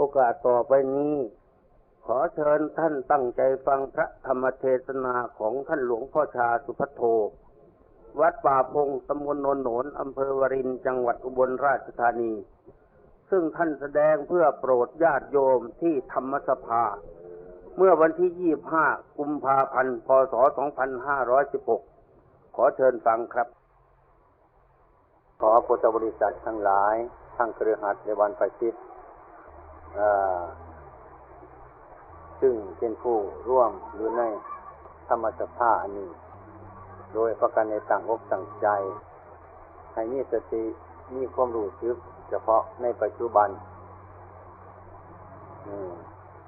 อกาสต่อไปนี้ขอเชิญท่านตั้งใจฟังพระธรรมเทศนาของท่านหลวงพ่อชาสุภัทโทวัดป่าพงตำบลโนนโหนนอำเภอวรินทร์จังหวัดอุบลราชธานีซึ่งท่านแสดงเพื่อโปรดญาติโยมที่ธรรมสภาเมื่อวันที่ 25 กุมภาพันธ์ พ.ศ. 2516 ขอเชิญฟังครับขอพุทธบริษัททั้งหลายทั้งคฤหัสถ์ในวันประชิตซึ่งเป็นผู้ร่วมอยู่ในธรรมสภาอันนี้โดยประการในต่างอกต่างใจให้มีสติมีความรู้สึกเฉพาะในปัจจุบัน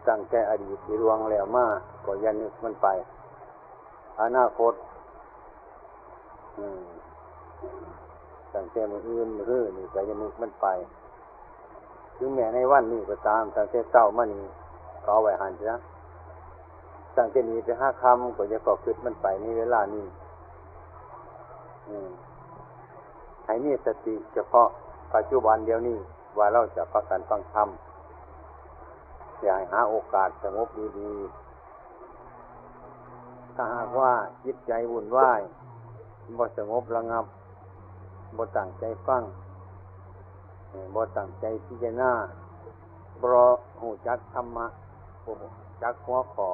ตั้งแต่อดีตที่ล่วงแล้วมาก็อย่านึกมันไปอนาคตตั้งแต่มื้ออื่นมื้อนี่ก็อย่านึกมันไปถึงแม้ในวันนี้ก็ตามตั้งแต่เช้ามานี้ก็เอาไว้หันซะตั้งแต่นี้ไปหาค่ำก็อย่าก็คิดมันไปในเวลานี้ให้มีสติเฉพาะปัจจุบันเดี๋ยวนี้ว่าเราจะประกันฟังธรรมอย่าให้หาโอกาสสงบดีๆถ้าหากว่าจิตใจวุ่นวายบ่สงบระงับบ่ตั้งใจฟังบ่ตั้งใจพิจารณาบ่รู้จักธรรมะบ่จักหัวข้อ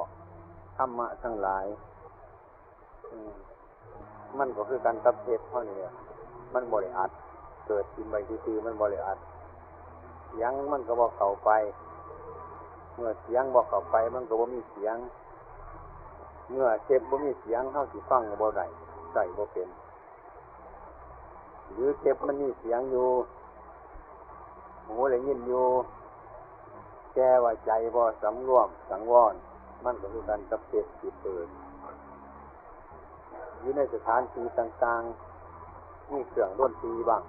ธรรมะทั้งหลายมันก็คือการกับเทศเท่านี้มันบ่ได้อัดเกิดขึ้นไปซื่อๆมันบ่ได้อัดเสียงมันก็บ่เข้าไปเมื่อเสียงบ่เข้าไปมันก็บ่มีเสียงเมื่อเทปบ่มีเสียงเฮาสิฟังก็บ่ได้ใส่บ่เป็นหรือเทปมันมีเสียงอยู่หูได้ยินอยู่แก้ว่าใจบ่สำรวมสังวรมันก็คือการกับเทศที่เปิดอยู่ในสถานที่ต่างๆมีเครื่องดนตรีบ้าง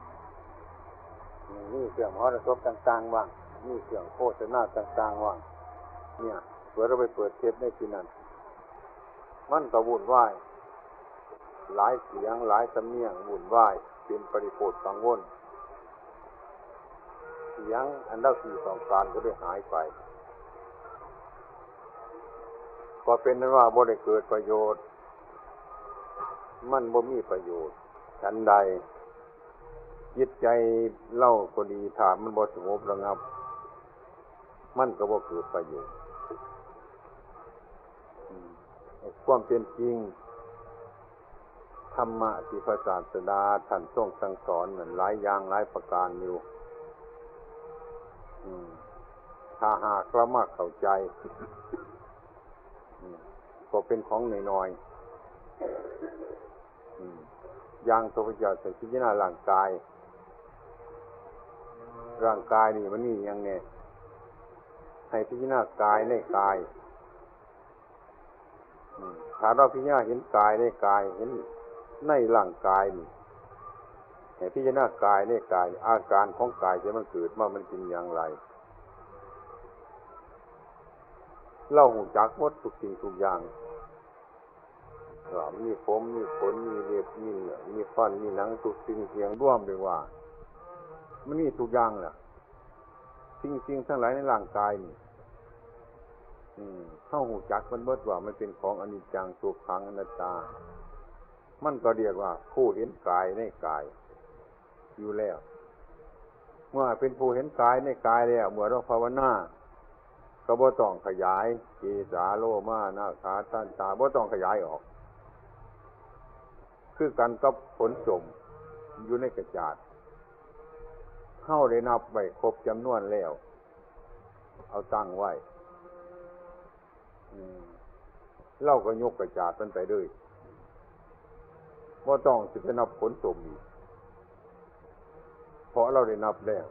มีเครื่องมหรสพต่างๆบ้างมีเครื่องโฆษณาต่างๆบ้างเนี่ยเมื่อเราไปเปิดเทปในที่นั้นมันก็วุ่นวายหลายเสียงหลายสำเนียงวุ่นวายเป็นปริโภทกังวลเสียงอันเราที่ต้องการก็ได้หายไปก็เป็นนั้นว่าบ่ได้เกิดประโยชน์มันบ่มีประโยชน์ฉันใดจิตใจเล่าก็ดีถ้ามันบ่สงบระงับมันก็บ่เกิดประโยชน์ความเป็นจริงธรรมะที่พระศาสดาท่านทรงสั่งสอนนั้นหลายอย่างหลายประการอยู่ถ้าหากเรามาเข้าใจก็เป็นของน้อยๆอย่างพระพุทธเจ้าพิจารณาร่างกายนี่มันนี่ยังไงให้พิจารณากายในกายถ้าเราพิจารณาเห็นกายในกายเห็นในร่างกายนี่ให้พิจารณากายในกายอาการของกายที่มันเกิดมามันเป็นอย่างไรเราหูจักหมดทุกสิ่งทุกอย่างมีผมมีขนมีเล็บมีเนื้อมีฟันมีหนังทุกสิ่งเสียงร่วมเลยว่ามันมีทุกอย่างแหละสิ่งทั้งหลายในร่างกายนี่เข้าหูจักมันเบิดว่ามันเป็นของอนิจจังทุกขังอนัตตามันก็เรียกว่าผู้เห็นกายในกายอยู่แล้วเมื่อเป็นผู้เห็นกายในกายแล้วเมื่อเราภาวนาก็บ่ต้องขยายเกสาโลมานาขาทันตาบ่ต้องขยายออกคือกันกับผลสมอยู่ในกระจาดเข้าได้นับไว้ครบจำนวนแล้วเอาตั้งไว้เราก็ยกกระจาดมันไปเลยบ่ต้องสิไปนับผลสมอีกเพราะเราได้นับแล้ว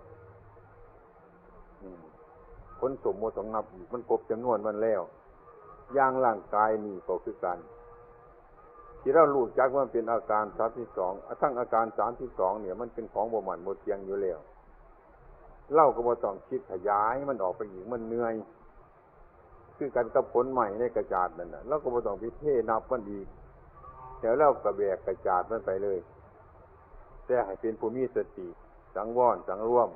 ผลสมบ่ต้องนับอีกมันครบจำนวนมันแล้วอย่างร่างกายนี่ก็คือกันที่เรารู้จักว่าเป็นอาการ32ทั้งอาการ32เนี่ยมันเป็นของบ่มั่นบ่เที่ยงอยู่แล้วเราก็บ่ต้องคิดขยายมันออกไปอีกมันเหนื่อยคือกันกับผลใหม่ในกระจาดนั่นน่ะเราก็บ่ต้องไปเทนับมันอีกเดี๋ยวเราก็แบกกระจาดมันไปเลยแต่ให้เป็นผู้มีสติสังวรสังรวม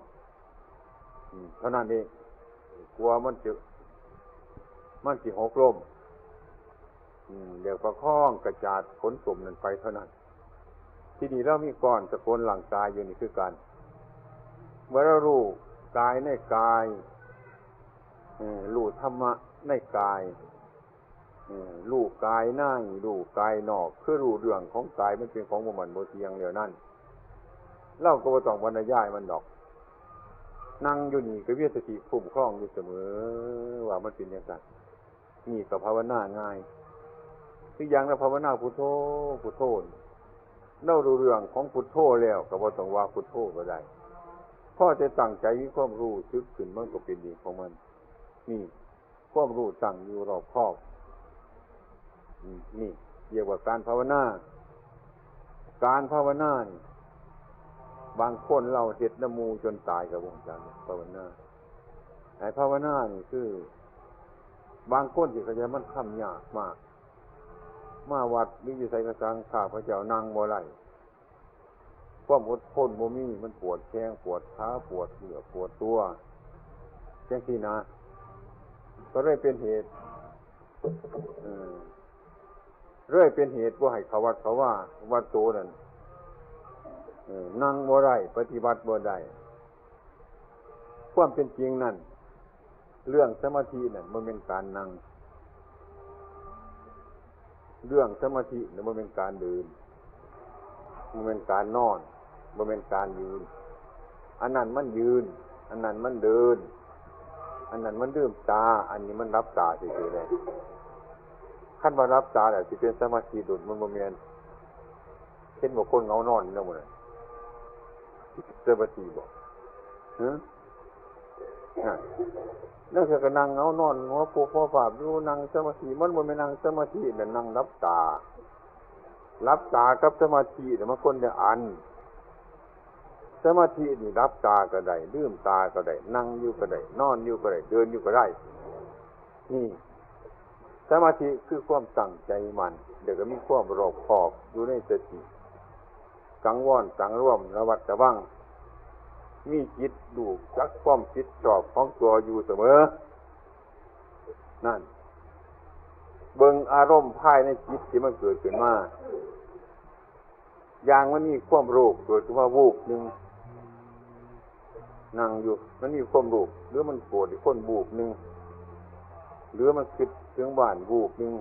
เท่านั้นเอง กลัวมันสิหกล้มเดี๋ยวประคองกระจาดขนสมนั่นไปเท่านั้นที่นี่เรามีก้อนสกุลหลังกายอยู่นี่คือกันเมื่อเรารู้กายในกายรู้ธรรมะในกายรู้กายหน้ารู้กายนอกคือรู้เรื่องของกายมันเป็นของบ่มันบ่เที่ยงเดียวนั่นเราก็บ่ต้องบรรยายมันดอกนั่งอยู่นี่ก็มีสติคุ้มครองอยู่เสมอว่ามันเป็นอย่างนั้นนี่ก็ภาวนาง่ายคืออย่างเราภาวนาพุทโธพุทโธเรารู้เรื่องของพุทโธแล้วก็บ่ต้องว่าพุทโธก็ได้พอจะตั้งใจมีความรู้สึกขึ้นมันก็เป็นดีของมันนี่ความรู้ตั้งอยู่รอบคอบนี่เรียกว่าการภาวนาการภาวนานี่บางคนเราเฮ็ดน้ำมูจนตายกับวงการภาวนาไอ้ภาวนานี่คือบางคนที่เขาจะมันทำยากมากมาวัดมีอยู่ใส่กระสังข้าพระเจ้านั่งบ่ไหลความอดทนบ่มีมันปวดแข้งปวดขาปวดเหนือปวดตัวจังซี่นะก็เลยเป็นเหตุเรื่อยเป็นเหตุว่าให้เขาวัดเขาว่าวัดโตนั่นนั่งบ่ได้ปฏิบัติบ่ได้ความเป็นจริงนั่นเรื่องสมาธินั่นมันเป็นการนั่งเรื่องสมาธินั่นมันเป็นการเดินมันเป็นการนอนมันเป็นการยืนอันนั้นมันยืนอันนั้นมันเดินอันนั้นมันลืมตาอันนี้มันรับตาเฉยๆเลยขั้นว่ารับตาแต่ที่เป็นสมาธิดุจมันบ่แม่นเช่นว่าคนเงานอนนี่หมดเลยสมาธิบ่นั่นคือก็นั่งเงานอนหัวปูหัวฝาบอยู่นั่งสมาธิมันบ่แม่นนั่งสมาธิแต่นั่งรับตากับสมาธิเนี่ยมันคนละอันสมาธินี่รับตาก็ได้ลืมตาก็ได้นั่งอยู่ก็ได้นอนอยู่ก็ได้เดินอยู่ก็ได้นี่สมาธิคือความตั้งใจมันเดี๋ยวก็มีความรอบคอบอยู่ในสติสังวรสังรวมระวัดระวังมีจิตดูจักความคิดชอบของตัวอยู่เสมอนั่นเบิ่งอารมณ์ภายในจิตที่มันเกิดขึ้นมาอย่างมันมีความโลภเกิดขึ้นมาวูบนึงนั่งอยู่มันมีความโลภหรือมันโกรธอีกคนวูบนึงหรือมันคิดถึงบ้านวูบนึง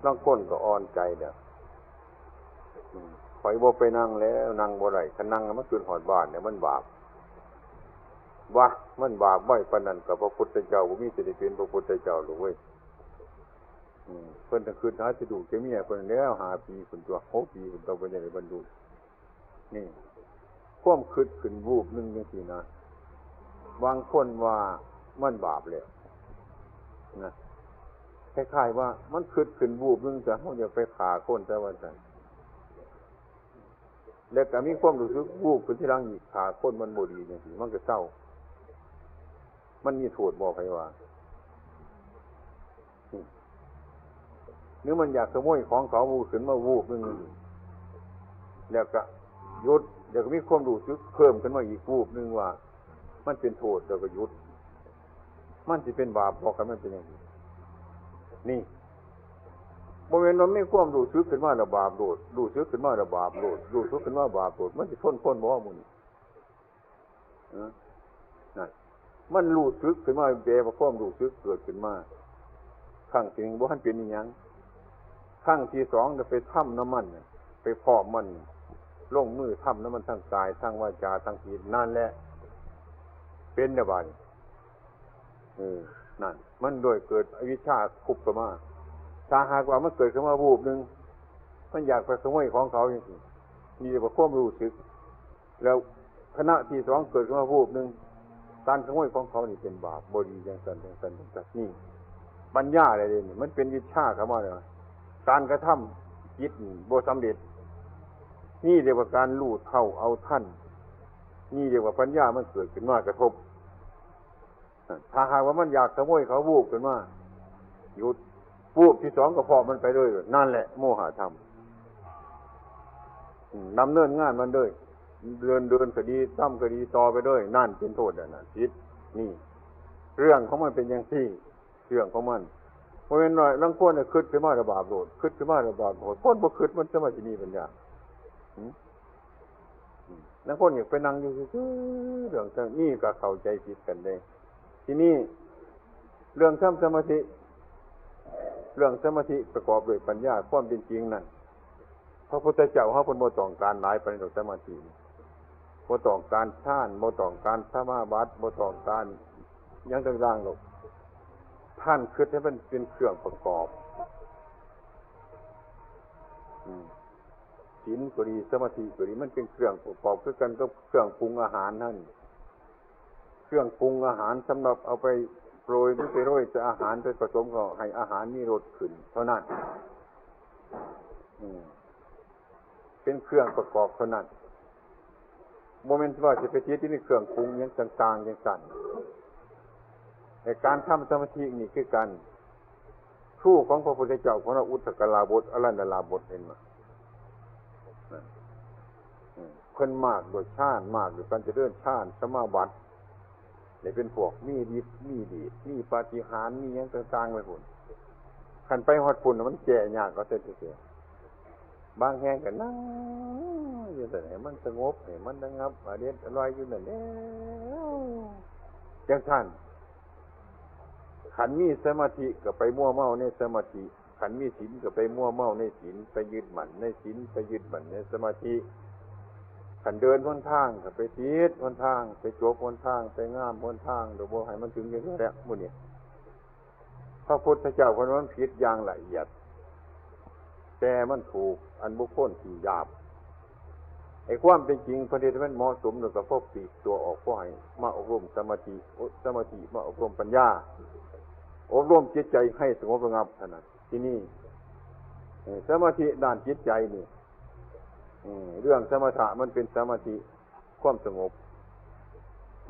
บางคนก็อ่อนใจเด้อข่อยบ่ไปนั่งแล้วนั่งบ่ได้คันนั่งมันขึ้นฮอดบ้านเนี่ยมันบาปวะมันบาปบ่ปานนั้นกับพระพุทธเจ้าบ่มีสิได้เป็นพระพุทธเจ้าหรอกเว้ยเพิ่นต้องขึ้นหาสิดูแก่เมียเพิ่นแล้ว5 ปีเพิ่นตัว6 ปีเพิ่นต้องไปได้บรรลุนี่ความคิดขึ้นวูบนึงจังซี่นะบางคนว่ามันบาปแล้วนะคล้ายๆว่ามันคิดขึ้นวูบนึงจะเฮาจะไปฆ่าคนซะว่าซั่นแล้วก็มีความรู้สึกวูบขึ้นที่หลังอีกฆ่าคนมันบ่ดีจังซี่มันก็เศร้ามันมีโทษบ่ไผว่าหรือมันอยากขโมยของเขาวูบขึ้นมาวูบนึงแล้วก็หยุดเดี๋ยวก็มีความรู้สึกเพิ่มขึ้นมาอีกวูบนึงว่ามันเป็นโทษแล้วก็หยุดมันสิเป็นบาปบ่คันมันเป็นอย่างนี้นี่บ่แม่นว่ามีความรู้สึกขึ้นมาแล้วบาปโลดรู้สึกขึ้นมาแล้วบาปโลดรู้สึกขึ้นมาบาปโลดมันสิพ้นบ่ว่ามื้อนี้นั่นมันรู้สึกขึ้นมาแปลว่าความรู้สึกเกิดขึ้นมาครั้งที่1บ่ทันเป็นอีหยังครั้งที่2ก็ไปทำน้ำมันไปพอกมันลงมือทำน้ำมันทั้งกายทั้งวาจาทั้งจิตนั่นแหละเป็นน่ะบาดนั่นมันโดยเกิดอวิชชาคุบเข้ามาถ้าหากว่ามันเกิดขึ้นมาวูบนึงมันอยากไปขโมยของเขาจังซี่มีแต่ความรู้สึกแล้วขณะที่2เกิดขึ้นมาวูบนึงการขโมยของเขานี่เป็นบาปบ่ดีจังซั่นนี่ปัญญาอะไรนี่มันเป็นวิชาเข้ามาเลยการกระทำจิตบ่สำเร็จนี่เรียกว่าการรู้เท่าเอาทันนี่เรียกว่าปัญญามันเกิดขึ้นมากระทบถ้าหากว่ามันอยากขโมยเขาวูบขึ้นมาหยุดวูบที่2ก็พอมันไปเลยนั่นแหละโมหะธรรมดำเนินงานมันเลยเดินคดีซ้ำคดีต่อไปเลยนั่นเป็นโทษนั่นจิตนี่ เรื่องของมันเป็นอย่างที่เรื่องของมันเพราะฉะนั้นลังคนเนี่ยคิดขึ้นมาระบาดโดดคิดขึ้นมาระบาดโดดคนบ่คิดมันจะมาที่นี่ปัญญาลังคนอยากไปนั่งอยู่ซื่อเรื่องนี้ก็เข้าใจผิดกันเลยทีนี้เรื่องทำสมาธิประกอบด้วยปัญญาความเป็นจริงนั่นพระพุทธเจ้าเฮาเพิ่นบ่ต้องการหลายปานนั้นสมาธิบ่ต้องการฌานบ่ต้องการสมาบัติบ่ต้องการหยังต่างๆหรอกท่านคิดให้มันเป็นเครื่องประกอบศีลก็ดีสมาธิก็ดีมันเป็นเครื่องประกอบคือกันกับเครื่องปรุงอาหารนั่นเครื่องปรุงอาหารสำหรับเอาไปโปรยหรือไปโรยจะอาหารไปผสมก็ให้อาหารมีรสขึ้นเท่านั้นเป็นเครื่องประกอบเท่านั้นโมเมนต์ว่าจะไปที่นี่เครื่องปรุงอย่างต่างๆอย่างสั่นในการทำสมาธินี่คือกันครูของพระพุทธเจ้าของเราอุตตกลาบทอรันดาลาบทเห็นมั้ยเพิ่นมากโดยฌานมากโดยการเจริญฌานสมาบัติได้เป็นพวกมีฤทธิ์มีเดชมีปาฏิหาริย์มีหยังต่างๆไว้พุ่นคันไปฮอดพุ่นมันแก่ยากก็เสียบางแห่งก็นั่งอยู่แต่ให้มันสงบให้มันระงับอเด็ดอร่อยอยู่นั่นแหละจังซั่นขันมีสมาธิก็ไปมั่วเมาในสมาธิขันมีศีลก็ไปมั่วเมาในศีลไปยึดมั่นในศีลไปยึดมั่นในสมาธิขันเดินหนทางก็ไปติดหนทางไปจบหนทางไปงามหนทางโดยบ่ให้มันถึงอย่างนี้แหละหมู่นี้พระพุทธเจ้าคนนั้นผิดอย่างละเอียดแต่มันถูกอันบุคคลที่หยาบไอ้ความเป็นจริงประเด็นมันเหมาะสมกับพวกปีกตัวออกก็ให้มาอบรมสมาธิมาอบรมปัญญาอบรมจิตใจให้สงบระงับเท่านั้นที่นี่สมาธิด้านจิตใจนี่เรื่องสมถะมันเป็นสมาธิความสงบ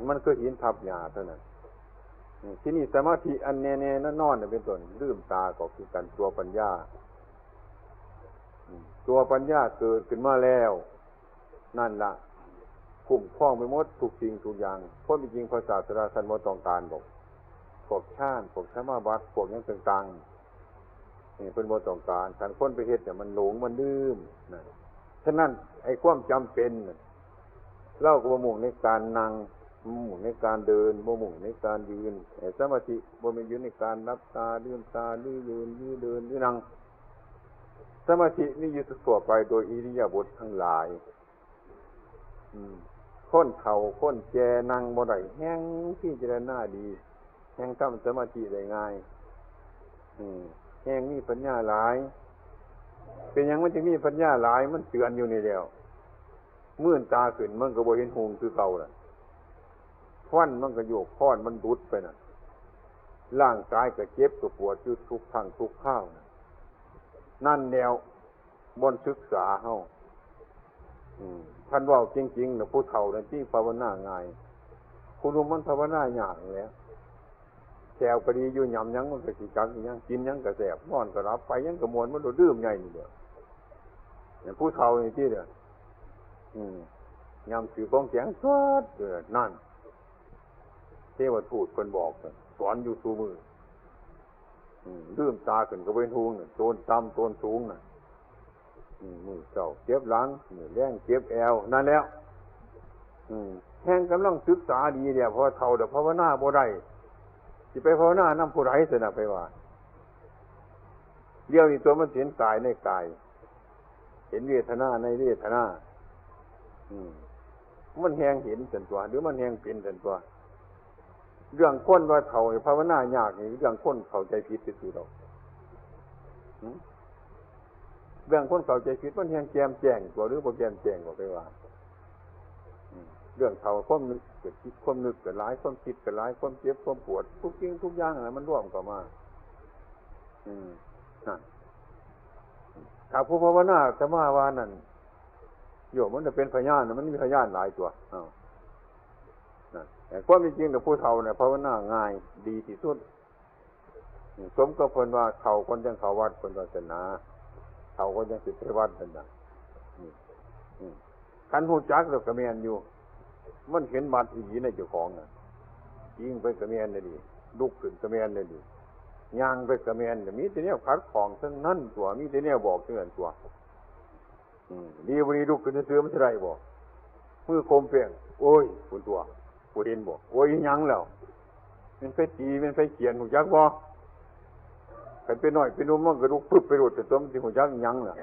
มันก็หินทับหญ้าเท่านั้นที่นี่สมาธิอันแน่ๆนอนๆเป็นต้นลืมตาก็คือการตัวปัญญาตัวปัญญาเกิดขึ้นมาแล้วนั่นล่ะคุ้มครองไปหมดทุกสิ่งทุกอย่างเพราะจริงๆพระศาสดาท่านบ่ต้องการบอกพวกฌานพวกสมาบัติพวกหยังต่างๆนี่เพิ่นบ่ต้องการการคนไปเฮ็ดเนี่ยมันหลงมันลืมนั่นฉะนั้นไอ้ความจำเป็นเราก็บ่มุ่งในการนั่งมุ่งในการเดินบ่มุ่งในการยืนสมาธิบ่แม่นอยู่ในการรับตาลืมตาหรือยืนหรือเดินหรือนั่งสมาธินี่อยู่ทั่วไปโดยอิริยาบถทั้งหลายคนเฒ่าคนแก่นั่งบ่ได้แฮงพิจารณาดีแฮงทำสมาธิได้ง่ายแฮงมีปัญญาหลายเป็นหยังมันจึงมีปัญญาหลายมันเตือนอยู่นี่แล้วมื่นตาขึ้นมันก็บ่เห็นหงคือเก่าล่ะฟันมันก็โยกค้อนมันดุดไปน่ะร่างกายก็เจ็บก็ปวดอยู่ทุกครั้งทุกคราวนั่นแนวบนศึกษาเฮาท่านว่าจริงๆนะผู้เฒ่านั่นที่ภาวนาง่ายผู้หนุ่มมันภาวนายากแล้วแซวก็ดีอยู่หย่ำยังมันก็สิจักยังกินยังก็แซ่บนอนก็หลับไปยังก็ม่วนมันโดดดื่มใหญ่นี่เด้ออย่างผู้เฒ่านี่ที่เด้อยำถือกองแสงสดเด้อนั่นเทวทูตเพิ่นบอกสอนอยู่ซุมื้อลืมตาขึ้นก็เป็นหูน่ะโตนต่ำโตนสูงน่ะมือเจ้าเจ็บหลังมือแรงเจ็บแอวนั่นแล้วแห่งกำลังศึกษาดีเนี่ยพอเฒ่าเดี๋ยวภาวนาบ่ได้สิไปภาวนานำผู้ใดสินะไปว่าเดี๋ยวนี้ตัวมันเห็นกายในกายเห็นเวทนาในเวทนามันแห่งเห็นสันตัวหรือมันแห่งเป็นสันตัวเรื่องคนว่าเฒ่าภาวนายากนี่เรื่องคนเข้าใจผิดซื่อๆดอกเรื่องคนเข้าใจผิดมันแห่งแจ่มแจ้งกว่าหรือบ่แจ่มแจ้งกว่าไปว่าเรื่องเฒ่าความนึกเกิดคิดความนึกเกิดหลายความคิดเกิดหลายความเจ็บความปวดทุกสิ่งทุกอย่างอะไรมันร่วมเข้ามานั่นถ้าผู้ภาวนาจะมาว่านั่นโยมมันจะเป็นพยานมันมีพยานหลายตัวแต่ความจริงแต่ผู้เฒ่าเนี่ยภาวนาง่ายดีที่สุดสมกับเพิ่นว่าเฒ่าคนจังเข้าวัดเพิ่นศาสนาเฒ่าคนจังสิไปวัดนั่นน่ะคันฮู้จักแล้วก็แม่นอยู่มันเห็นบัตรอีหลีในเจ้าของน่ะยิงไปก็แม่นได้ดี ลุกขึ้นกระแมนเลยดิย่างไปกระแมนมีแต่เนี้ยขัดของทั้งนั้นตัวมีแต่เนี้ยบอกเตือนตัวดีวันนี้ลุกขึ้นซื้อมันจะได้บอกมือโคมเปลี่ยนโอ้ยคุณตัวกูเห็นบอกโอ้ยยังแล้วมันไปตีมันไปเขียนหูยักษ์บอกขันไปหน่อยไปนุ่มมันกระดูกปึ๊บไปโดดแต่ตัวมันที่หูยักษ์ยังล่ะ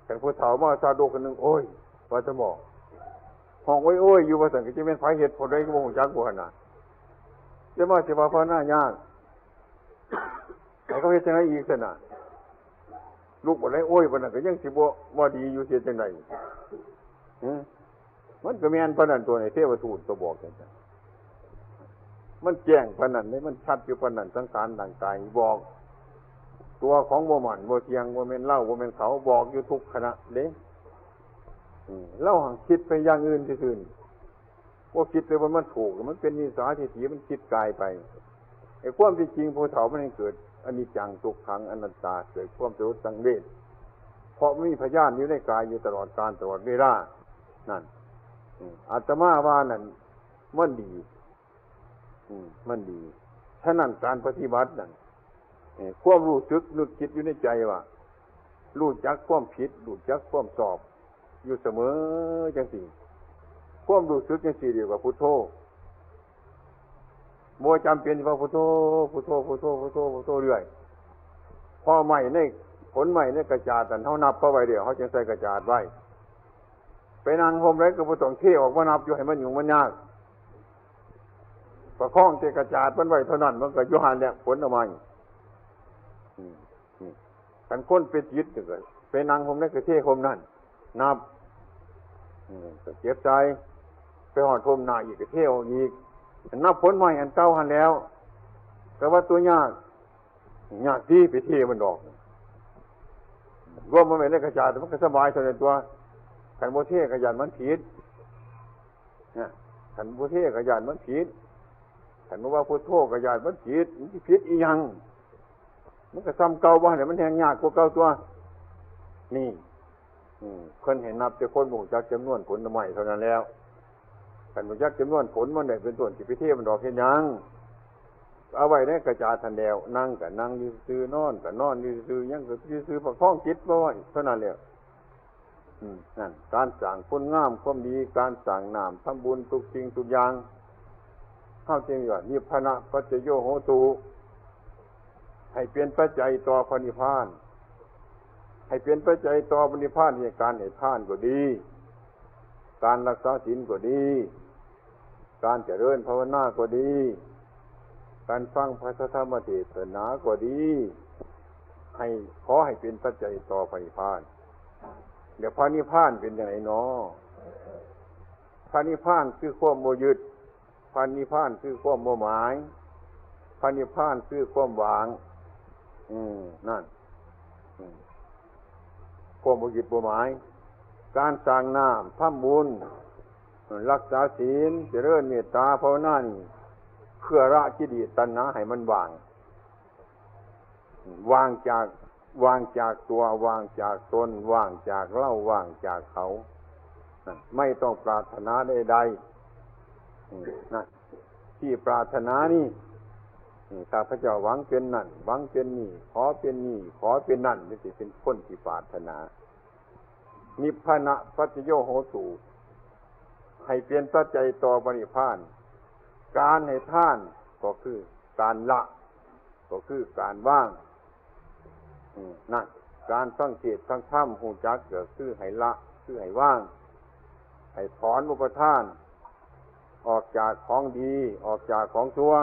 ขันผู้เฒ่ามาซาโดกันหนึ่งโอ้ยว่าจะบอกห้องโอ้ยอยู่ภาษาอังกฤษจะเป็นไฟเหตุผลใดก็บอกหูยักษ์บ่ขนาดจะมาจะมาพาหน้ายากไอ้เขาเฮ็ดจังไงอีกสินะลูกบ่ได้โอ้ยปานนั้นก็ยังสิบ่ดีอยู่เสียจังไดมันก็แม่นปานนั้นตัวไหนเทวทูตก็บอกจังซั่นมันแจ้งปานนั้นเลยมันชัดอยู่ปานนั้นสังขารร่างกายบอกตัวของบ่หมั่นบ่เที่ยงบ่แม่นเราบ่แม่นเขาบอกอยู่ทุกขณะเด้เราหังคิดไปอย่างอื่นซื่อๆบ่คิดไปว่ามันถูกมันเป็นนิสัยทิฏฐิมันคิดกายไปไอ้ความที่จริงผู้เฒ่ามันเกิดอนิจจังทุกขังอนัตตาเกิดความสลดสังเวชเพราะมีพยานอยู่ในกายอยู่ตลอดกาลตลอดเวลานั่นอาตมาว่านั่นมันดีมันดีฉะนั้นการปฏิบัตินั่นความรู้สึกนึกคิดอยู่ในใจว่ารู้จักความผิดรู้จักความสอบอยู่เสมอจังซี่ความรู้สึกจังซี่เดียวกับพุทโธโมจำเป็นว่าพุทโธพุทโธพุทโธพุทโธพุทโธเรื่อยพอใหม่ในผลใหม่ในกระจาดแต่เขานับเข้าไปเดี๋ยวเขาจึงใส่กระจาดไว้ไปนั่งโฮมไรก็บ่ต้องเที่ยวออกมานับอยู่ให้มันอยู่มันยากประคองเจกระจาดมันไว้เท่านั้นมันก็ยุหันแล้วผลออกมากันค้นเป็นจิตเลยไปนั่งโฮมไรก็เที่ยวโฮมนั่นนับเจ็บใจไปหอดโฮมหน้าอีกก็เที่ยวอีกนับผลใหม่อันเก่าหันแล้วแต่ว่าตัวยากที่ไปเที่ยวมันดอกรวมมันไม่ได้กระจายแต่มันก็สบายเท่านั้นตัวขันโบเทกระยานมันผิดขันโบเทกระยานมันผิดขันโมว่าพุทโธกระยานมันผิดมันผิดอีหยังมันก็ซ้ำเก่าบ้านเนี่ยมันแหงยากกว่าเก่าตัวนี่คนเห็นนับจะคนหมู่จักจำนวนผลใหม่เท่านั้นแล้วขันหมู่จักจำนวนผลมันได้เป็นส่วนที่ไปเที่ยวมันดอกเห็นยังเอาไว้ในกระจาดทันเดียวนั่งกับนั่งยืนซื้อนอนกับนอนยืนซื้อยังกับยืนซื้อประคองจิตไว้เท่านั้นแหละนั่นการสั่งคุณงามความดีการสั่งนามทำบุญทุกสิ่งทุกอย่างเข้าจริงว่านิพพานะปัจจโยโหตุให้เป็นปัจจัยต่อพระนิพพานให้เป็นปัจจัยต่อพระนิพพานในการให้ทานก็ดีการรักษาศีลก็ดีการเจริญภาวนาก็ดีการฟังพระธรรมเทศนาก็ดีให้ขอให้เป็นปัจจัยต่อพระนิพพานเดี๋ยวพระนิพพานเป็นยังไงเนาะพระนิพพานคือความโมยึดพระนิพพานคือความโมหมายพระนิพพานคือความวางนั่นความโมยึดโมหมายการสร้างน้ำทำบุญรักษาศีลเจริญเมตตาภาวนานี่เพื่อละกิเลสตัณหาให้มันวางจากตัววางจากตนวางจากเราวางจากเขาไม่ต้องปรารถนาใดๆนั่นที่ปรารถนานี่ข้าพเจ้าหวังเป็นนั่นหวังเป็นนี่ขอเป็นนี่ขอเป็นนั่นนี่สิเป็นคนที่ปรารถนานิพพานะปัจจโยโหตุให้เป็นปัจจัยต่อพระนิพพานการให้ท่านก็คือการละก็คือการว่างนั่นการฟังเทศน์ฟังธรรมหูจักก็คือให้ละคือให้ว่างให้ถอนอุปทานออกจากของดีออกจากของชั่ว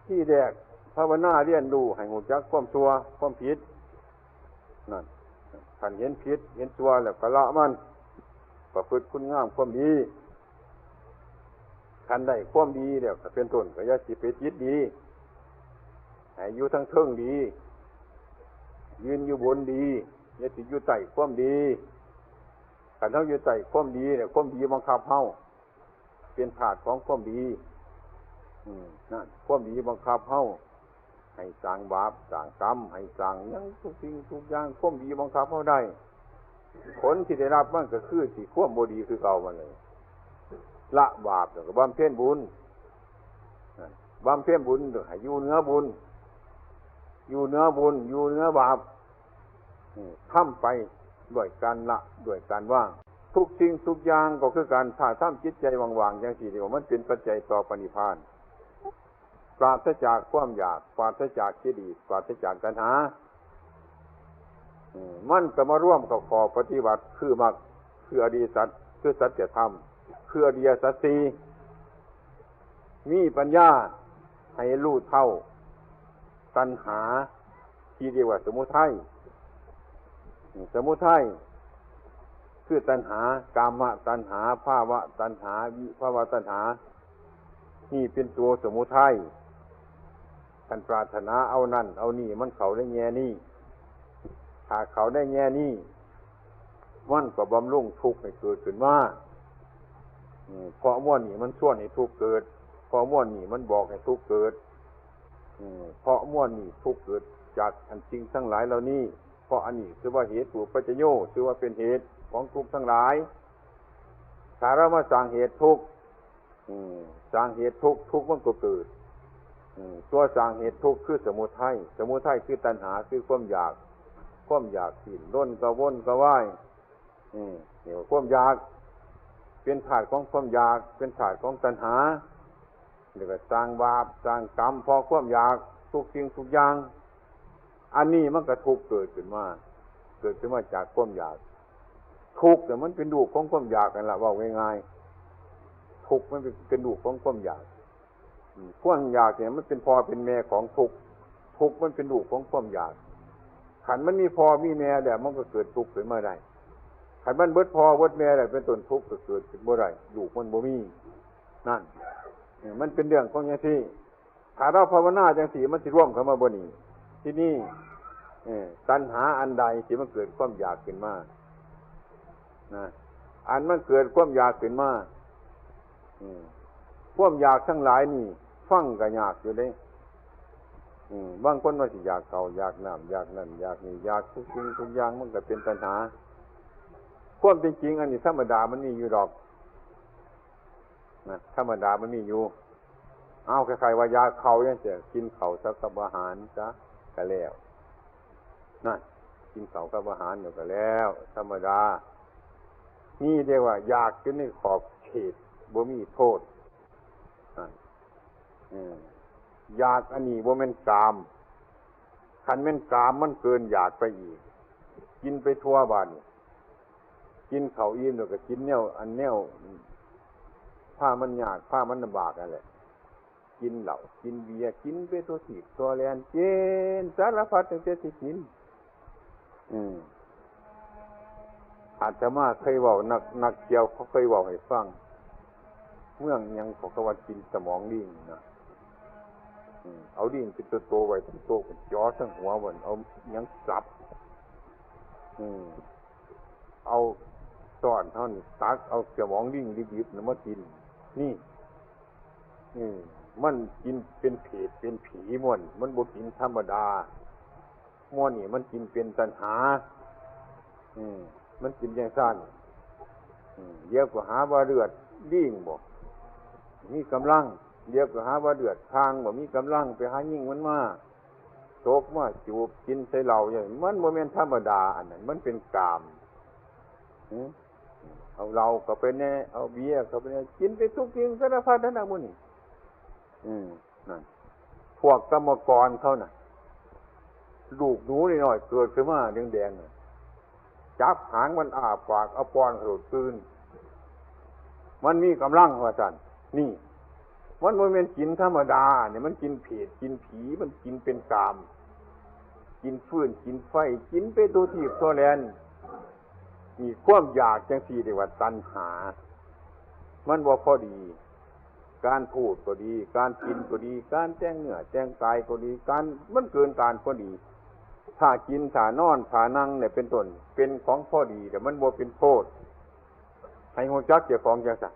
ที่แรกภาวนาเรียนรู้ให้หูจักความชั่วความผิดนั่นท่านเห็นผิดเห็นชั่วแล้วก็ละมันประพฤติคุณงามความดีคันได้ความดีเดี๋ยวก็เป็นต้นก็อย่าสิไปจิตดีให้อยู่ทั้งเทิงดียืนอยู่บนดีอย่าสิอยู่ใต้ความดีคันเฮาอยู่ใต้ความดีเนี่ยความดีบังคับเฮาเป็นธาตุของความดีนั่นความดีบังคับเฮาให้สร้างบาปสร้างกรรมให้สร้างหยังทุกสิ่งทุกอย่างความดีบังคับเฮาได้ผลที่ได้รับมันก็คือสิความบ่ดีคือเก่ามันเลยละบาปแล้วก็บำเพ็ญบุญ บำเพ็ญบุญให้อยู่เหนือบุญอยู่เหนือบุญอยู่เหนือบาปทำไปด้วยการละด้วยการว่างทุกสิ่งทุกอย่างก็คือการถ้าทำจิตใจว่างๆอย่างที่เดียวมันเป็นปัจจัยต่อปณิพพานปราศจากความอยากปราศจากกิเลสปราศจากตัณหามันก็มาร่วมกับข้อปฏิบัติคือมรรคคืออริยสัจคือสัจธรรมคืออริยสัจสี่มีปัญญาให้รู้เท่าตัณหาที่เรียกว่าสมุทัยสมุทัยคือตัณหากามตัณหาภาวะตัณหาวิภาวะตัณหานี่เป็นตัวสมุทัยท่านปรารถนาเอานั่นเอานี่มันเขาได้แง่นี่ถ้าเขาได้แง่นี่มันก็บำรุงทุกข์ให้เกิดขึ้นมาเพราะม่วนนี่มันชวนให้ทุกข์เกิดเพราะม่วนนี่มันบอกให้ทุกข์เกิดเพราะม่วนนี่ทุกข์เกิดจากอันจริงทั้งหลายเหล่านี้เพราะอันนี้คือว่าเหตุถูกปัจจโยคือว่าเป็นเหตุของทุกข์ทั้งหลายถ้าเรามาสร้างเหตุทุกข์สร้างเหตุทุกข์ทุกข์มันก็เกิดตัวสร้างเหตุทุกข์คือสมุทัยสมุทัยคือตัณหาคือความอยากสิ้นล้นกระวนกระวายเนี่ยความอยากเป็นธาตุของความอยากเป็นธาตุของตัณหาเรียกว่าสร้างบาปสร้างกรรมพอความอยากทุกสิ่งทุกอย่างอันนี้มันก็ทุกข์เกิดขึ้นมาจากความอยากทุกข์แต่มันเป็นลูกของความอยากกันละว่าง่ายๆทุกข์มันเป็นลูกของความอยากความอยากเนี่ยมันเป็นพ่อเป็นแม่ของทุกข์มันเป็นลูกของความอยากขันมันมีพ่อมีแม่แล้วมันก็เกิดทุกข์ขึ้นมาได้ขันมันเบิดพ่อเบิดแม่แล้วเป็นต้นทุกข์ก็เกิดขึ้นบ่ได้ลูกมันบ่มีนั่นมันเป็นเรื่องของอย่างที่ถ้าเราภาวนาจังสีมันสิร่วมเข้ามาบ่นี้ที่นี่ตัณหาอันใดที่มันเกิดความอยากขึ้นมานะอันมันเกิดความอยากขึ้นมาความอยากทั้งหลายนี่ฟังก็ยากอยู่เลยบางคนว่าสิอยากเขาอยากน้ำอยากนั่นอยากนี่อยากทุกสิ่งทุกอย่างมันก็เป็นตัณหาความเป็นจริงอันนี้ธรรมดามันมีอยู่ดอกนะธรรมดามันมีอยู่เอาใครๆว่าอยากเขาอย่างเสียกินเขาสักกับอาหารซะก็แล้วนั่นกินเขากับอาหารอยู่ก็แล้วธรรมดานี่เรียกว่าอยากจนในขอบเขตบ่มีโทษอยากอันนี้บ่แม่นกามคันแม่นกามมันเกินอยากไปอีกกินไปทั่วบ้านกินข้าวอิ่มแล้วก็กินแนวอันแนวผ้ามันยากผ้ามันลำบากนั่นแหละกินเหล้ากินเบียร์กินไปตัวถีบตัวแลนเจนสารพัดตั้งแต่สิกินอาตมาเคยเว้านักเกี่ยวเขาเคยเว้าให้ฟังเมืองยังเขาก็ว่ากินสมองดิ่งนะเอาดิ่งเป็นตัวโตไว้ตัวโตเป็นจ่อทั้งหัวมันเอายังสับเอาซ่อนเท่านี้ตักเอาสมองดิ่งดิบๆมากินนี่มันกินเป็นเพศเป็นผีม่วนมันบ่กินธรรมดาม่วนนี่มันกินเป็นตัณหามันกินอย่างสั้นเดี๋ยวก็หาว่าเลือดดิ่งบ่มีกำลังเดี๋ยวก็หาว่าเดือดทางบ่มีกำลังไปหายิ่งมันมาโตกมาจูบกินใส่เหล้าอย่างมันบ่แม่นธรรมดาอันนั้นมันเป็นกามเอาเหล้าก็ไปแน่เอาเบียร์ก็ไปแน่กินไปทุกสิ่งสารพัดนั่นน่ะมื้อนี้นั่นพวกกรรมกรเขาน่ะลูกหนูน้อยๆเกิดขึ้นมาแดงๆน่ะจับหางมันอ้าปากเอาป้อนกระโดดคืนมันมีกำลังว่าซั่นนี่มันบ่แม่นกินธรรมดาเนี่ยมันกินเพศกินผีมันกินเป็นกามกินฟืนกินไฟกินไปตัวถีบตัวแลนมีความอยากจังซี่เรียกว่าตัณหามันบ่พอดีการพูดก็ดีการกินก็ดีการแต่งเนื้อแต่งกายก็ดีการมันเกินการพอดีถ้ากินถ้านอนถ้านั่งเนี่ยเป็นต้นเป็นของพอดีแต่มันบ่เป็นโทษให้ฮู้จักเจ้าของจังซั่น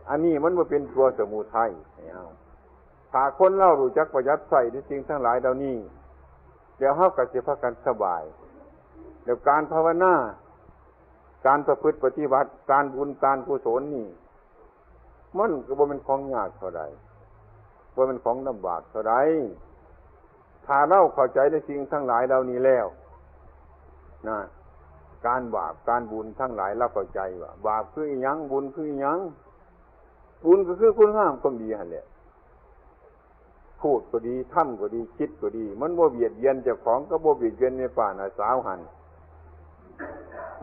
อันนี้มันบ่เป็นตัวสมุทัยถ้าคนเรารู้จักประหยัดใช้ในสิ่งทั้งหลายเหล่านี้เดี๋ยวเฮาก็สิพากันสบายแล้วการภาวนาการประพฤติปฏิบัติการบุญการกุศลนี่มันก็บ่เป็นของยากเท่าใด ว่ามันของลำบากเท่าไรถ้าเราเข้าใจในสิ่งทั้งหลายเหล่านี้แล้วนะการบาปการบุญทั้งหลายเราเข้าใจว่าบาปคืออิหยังบุญคืออิหยังบุญก็คือคุณงามความดีหั่นแหละพูดก็ดีทำก็ดีคิดก็ดีมันบ่เบียดเบียนเจ้าของก็บ่เบียดเบียนในป่าน่ะสาวหัน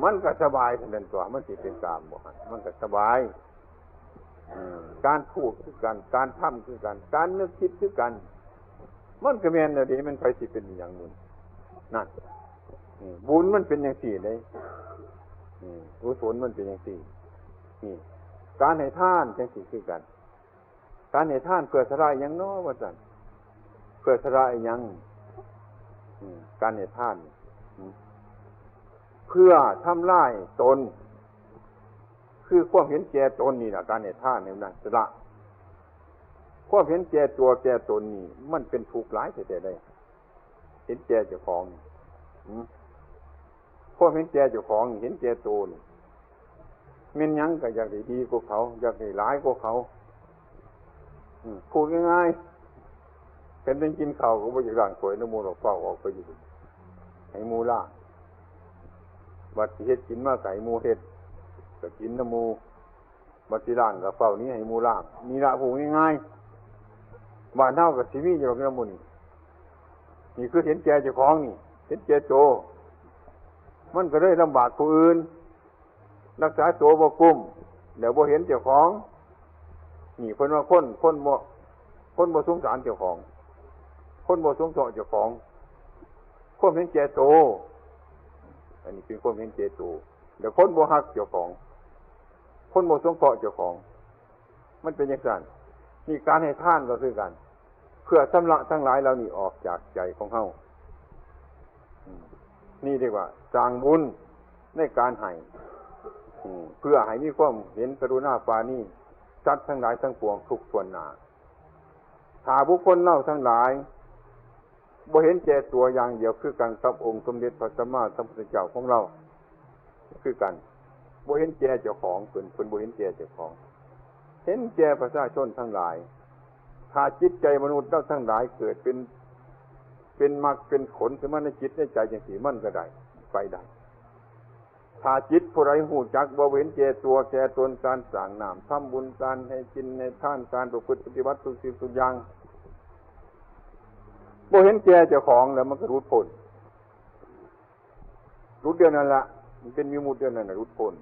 มันก็สบายทันนั้นตัวมันสิเป็นกามบ่หั่นมันก็สบายการพูดคือกันการทำคือกันการนึกคิดคือกันมันก็แม่นแล้วดิมันไปสิเป็นอย่างนึงนั่นบุญมันเป็นอย่างสี่เลยกุศลมันเป็นอย่างสี่นี่การให้ทานจังสี่คือกันการให้ทานเพื่อสละอย่างน้อว่าซั่นเพื่อสละอย่างการให้ทานเพื่อทำลายตนคือความเห็นแก่ตนนี่ล่ะการให้ทานนี่นั่นสละความเห็นแก่ตัวแก่ตนนี่มันเป็นทุกข์หลายแต่ได้เห็นแก่เจ้าของความเห็นแก่เจ้าของเห็นแก่ตัวนี่แม่นหยังก็อยากได้ดีกว่าเขาอยากได้หลายกว่าเขาพูดง่ายๆเป็นได้กินข้าวก็บ่อยากล้างถ้วยน้ำมูกเฝ้าออกไปอยู่ให้หมู่ล้างบัดสิเฮ็ดกินมาไก่หมู่เฮ็ดก็กินน้ำมูบัดสิล้างก็เฝ้านี้ให้หมู่ล้างนี่ล่ะพูดง่ายๆบ้านเฮาก็สิมีอยู่น้ำมูนี่คือเห็นแก่เจ้าของนี่เห็นแก่โตมันก็เลยลำบากผู้อื่นรักษาตัวบ่กุ้มเดี๋ยวบ่เห็นเจ้าของนี่เพิ่นว่าคนบ่สงสารเจ้าของคนบ่สงสารเจ้าของความเห็นแก่โตอันนี้เป็นความเห็นแก่โตเดี๋ยวคนบ่ฮักเจ้าของคนบ่สงเคราะห์เจ้าของมันเป็นอย่างนั้นนี่การให้ทานก็คือกันเพื่อชำระทั้งหลายเหล่านี้ออกจากใจของเฮานี่เรียกว่าสร้างบุญในการให้เพื่อให้มีความเห็นกรุณาปราณีสัตว์ทั้งหลายทั้งปวงทุกส่วนหน้าถ้าบุคคลเล่าทั้งหลายบ่เห็นแก่ตัวอย่างเดียวคือกันกับองค์สมเด็จพระสัมมาสัมพุทธเจ้าของเราคือกันบ่เห็นแก่เจ้าของเพิ่นบ่เห็นแก่เจ้าของเห็นแก่ประชาชนทั้งหลายถ้าจิตใจมนุษย์เราทั้งหลายเกิดเป็นมรรคเป็นผลขึ้นมาในจิตในใจจังซี่มันก็ได้ไปได้ถ้าจิตผู้ใดฮู้จักบ่เห็นแก่ตัวแก่ตนการสร้างน้ำทำบุญการให้กินให้ทานการประพฤติปฏิบัติทุกสิ่งทุกอย่างบ่เห็นแก่เจ้าของแล้วมันก็รุดพ้นรุดเดียวนั่นล่ะมันเป็นวิมุตติเดียวนั่นน่ะรุดพ้น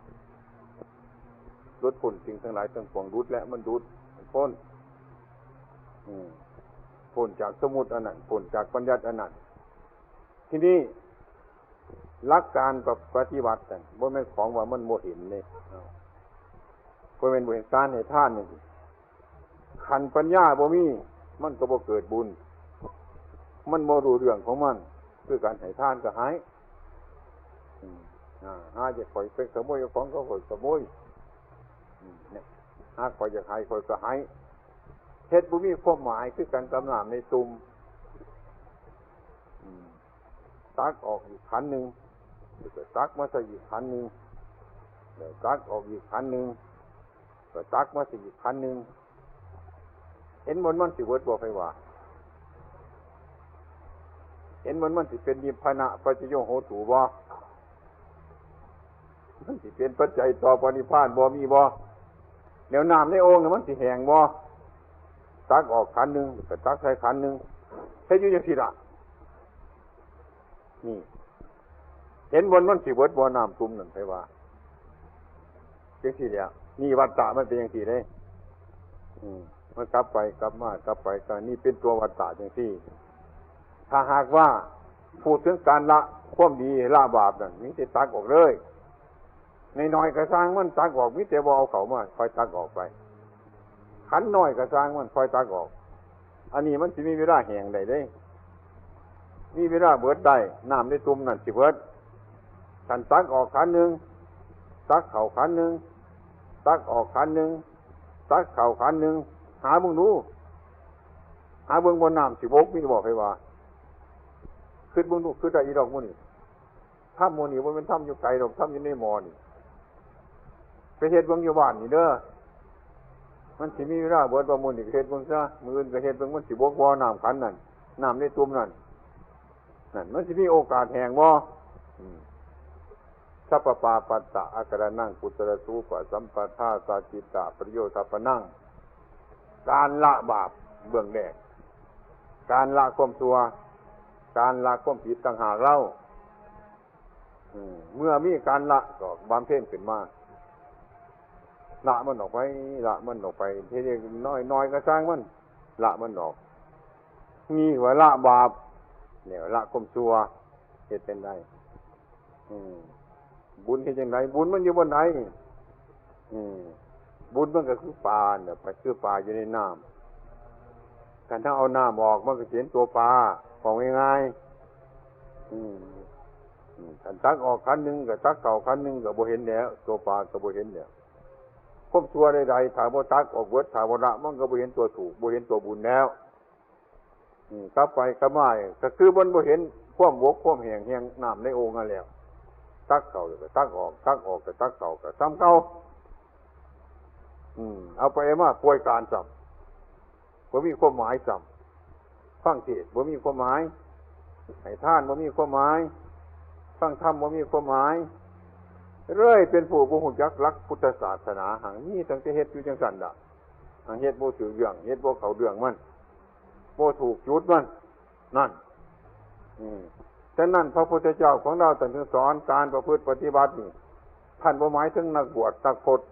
สิ่งทั้งหลายทั้งปวงรุดแล้วมันรุดพ้นพ้นจากสมุติอันนั้นพ้นจากปัญญัติอันนั้นทีนี้หลักการปฏิบัติกันบ่แม่นของว่ามันบ่เห็นเลยบ่แม่นบ่เห็นการให้ทานนี่ขันปัญญาบ่มีมันก็บ่เกิดบุญมันบ่รู้เรื่องของมันคือการให้ทานก็หายหาจะข่อยไปขโมยของเขาข่อยขโมยเนี่ยหาข่อยจะให้ข่อยก็หายเฮ็ดบ่มีความหมายคือการกำน้ำในตุ่มตักออกอีกขันนึงก็ตักมาใส่อีกขันนึงเดี๋ยวตักออกอีกขันนึงก็ตักมาใส่อีกขันนึงเห็นมันสิเวิดบ่ไผว่าเห็นมันสิเป็นนิพพานะปัจจโยโหตุบ่มันสิเป็นปัจจัยต่อปณิพพานบ่มีบ่แนวน้ำในโอ่งน่ะมันสิแห้งบ่ตักออกขันนึงก็ตักใส่ขันนึงเฮ็ดอยู่จังซี่ล่ะนี่เห็นมันสิเบิดบ่น้ำซุ่มนั่นไผว่าจังซี่แหละนี่วัฏฏะมันเป็นจังซี่เด้มันกลับไปกลับมากลับไปก็นี่เป็นตัววัฏฏะจังซี่ถ้าหากว่าพูดถึงการละความดีละบาปนั่นมีแต่ตักออกเลยน้อยๆก็สร้างมันตักออกมีแต่บ่เอาเข้ามาคอยตักออกไปขันน้อยก็สร้างมันคอยตักออกอันนี้มันสิมีเวลาแห้งได้เด้มีเวลาเบิดได้น้ำในตุ่มนั่นสิเบิดขันตักออกขันนึงตักเข้าขันนึงตักออกขันนึงตักเข้าขันนึงหาเบิ่งดูหาเบิ่งบนน้ำสิบกมีบอกให้ว่าขึ้นเบิ่งดูขึ้นได้อีดอกมื้อนี้ถ้ำมื้อนี้บ่แม่นถ้ำอยู่ไกลดอกถ้ำอยู่ในหม้อนี่ไปเฮ็ดเบิ่งอยู่บ้านนี่เด้อ มันสิมีเวลาเบิดประมูลอีกเฮ็ดเบิ่งซะมื้ออื่นก็เฮ็ดเบิ่งมันสิบ่บ่น้ำขันนั่นน้ำในตุ่มนั่นมันสิมีโอกาสแห้งบ่สัพพปาปัตตะอาการนังกุตระสูปะสัมปทาสาจิตตะประโยชน์สัพพนังการละบาปเบื้องแรกการละความชั่วการละความผิดต่างหากเล่าเมื่อมีการละก็บำเพ็ญขึ้นมาละมันออกไปละมันออกไปทีนี้น้อยก็สร้างมันละมันออกมีว่าละบาปเนี่ยละความชั่วเฮ็ดเป็นได้บุญเฮ็ดจังไดบุญมันอยู่บนไหนบุญมันก็คือปลาเนี่ยไปคือปลาอยู่ในน้ำการถ้าเอาน้ำออกมันก็เห็นตัวปลาของง่ายๆการตักออกคันหนึ่งกับตักเก่าคันหนึ่งกับบ่เห็นแล้วตัวปลากับบ่เห็นแล้วควบตัวใดๆถ้าบ่ตักออกเบิดถ้าบ่ละมันก็บ่เห็นตัวถูกบ่เห็นตัวบุญแล้วกลับไปกลับมาก็คือมันบ่เห็นความบกความแห้งน้ำในโอ่งนั่นแล้วตักเก่าก็ตักออกตักออกก็ตักเก่าก็ซ้ำเก่าเอาไปมาป่วยการซ้ำบ่มีความหมายซ้ำฟังเทศน์บ่มีความหมายให้ทานบ่มีความหมายฟังธรรมบ่มีความหมายเรื่อยเป็นผู้บ่ฮู้จักหลักพุทธศาสนาหังนี้ตั้งแต่เฮ็ดอยู่จังซั่นล่ะหังเฮ็ดบ่ถือเรื่องเฮ็ดบ่เข้าเรื่องมันบ่ถูกจุดมันนั่นฉะนั้นพระพุทธเจ้าของเราท่านสอนการประพฤติปฏิบัตินี่ท่านบ่หมายถึงนักบวชนักพจน์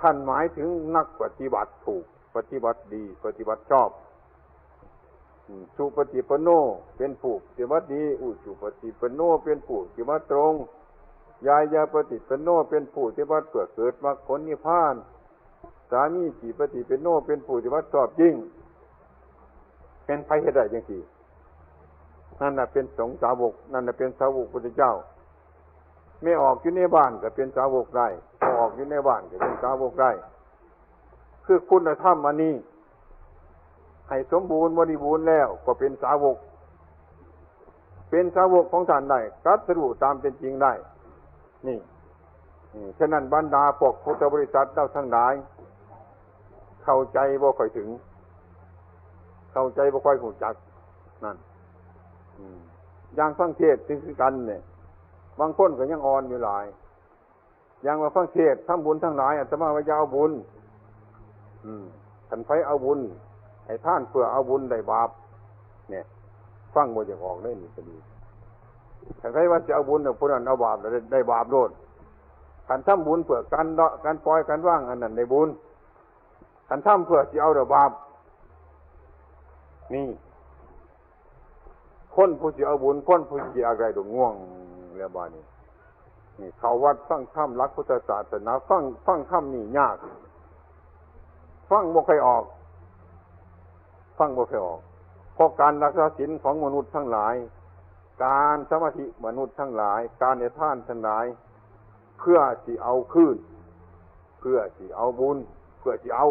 ท่านหมายถึงนักปฏิบัติถูกปฏิบัติดีปฏิบัติชอบสุปฏิปันโนเป็นผู้ปฏิบัติดีอุชุปฏิปันโนเป็นผู้ปฏิบัติตรงยายาปฏิปันโนเป็นผู้ปฏิบัติเพื่อเกิดมรรคผลนิพพานสามีจิปฏิปันโนเป็นผู้ปฏิบัติชอบจริงเป็นไปให้ได้จังซี่นั่นน่ะเป็นสงฆ์สาวกนั่นน่ะเป็นสาวกพุทธเจ้าไม่ออกอยู่ในบ้านก็เป็นสาวกได้ออกอยู่ในบ้านก็เป็นสาวกได้คือคุณธรรมอันนี้ให้สมบูรณ์บริบูรณ์แล้วก็เป็นสาวกเป็นสาวกของท่านได้ตรัสรู้ตามเป็นจริงได้นี่ฉะนั้นบรรดาพวกพุทธบริษัทเจ้าทั้งหลายเข้าใจบ่ค่อยถึงเข้าใจบ่ค่อยรู้จักนั่นอย่างฟังเทศน์คือกันเนี่ยบางคนก็ยังอ่อนอยู่หลายอย่างว่าฟังเทศน์ทำบุญทั้งหลายอาตมาว่าอย่าเอาบุญท่านไผเอาบุญให้ท่านเพื่อเอาบุญได้บาปเนี่ยฟังบ่จะออกได้นี่ก็ดีท่านไผว่าจะเอาบุญผู้นั้นเอาบาปได้บาปโลดท่านทำบุญเพื่อการละการปล่อยการว่างอันนั้นได้บุญท่านทำเพื่อสิเอาได้บาปนี่คนผู้สิเอาบุญคนผู้สิเอาได้ดอกง่วงแล้วบาดนี้นี่เข้าวัดฟังธรรมหลักพุทธศาสนาฟังธรรมนี่ยากฟังบ่ค่อยออกฟังบ่ค่อยออกเพราะการรักษาศีลของมนุษย์ทั้งหลายการสมาธิมนุษย์ทั้งหลายการให้ทานทั้งหลายเพื่อสิเอาคืนเพื่อสิเอาบุญเพื่อสิเอา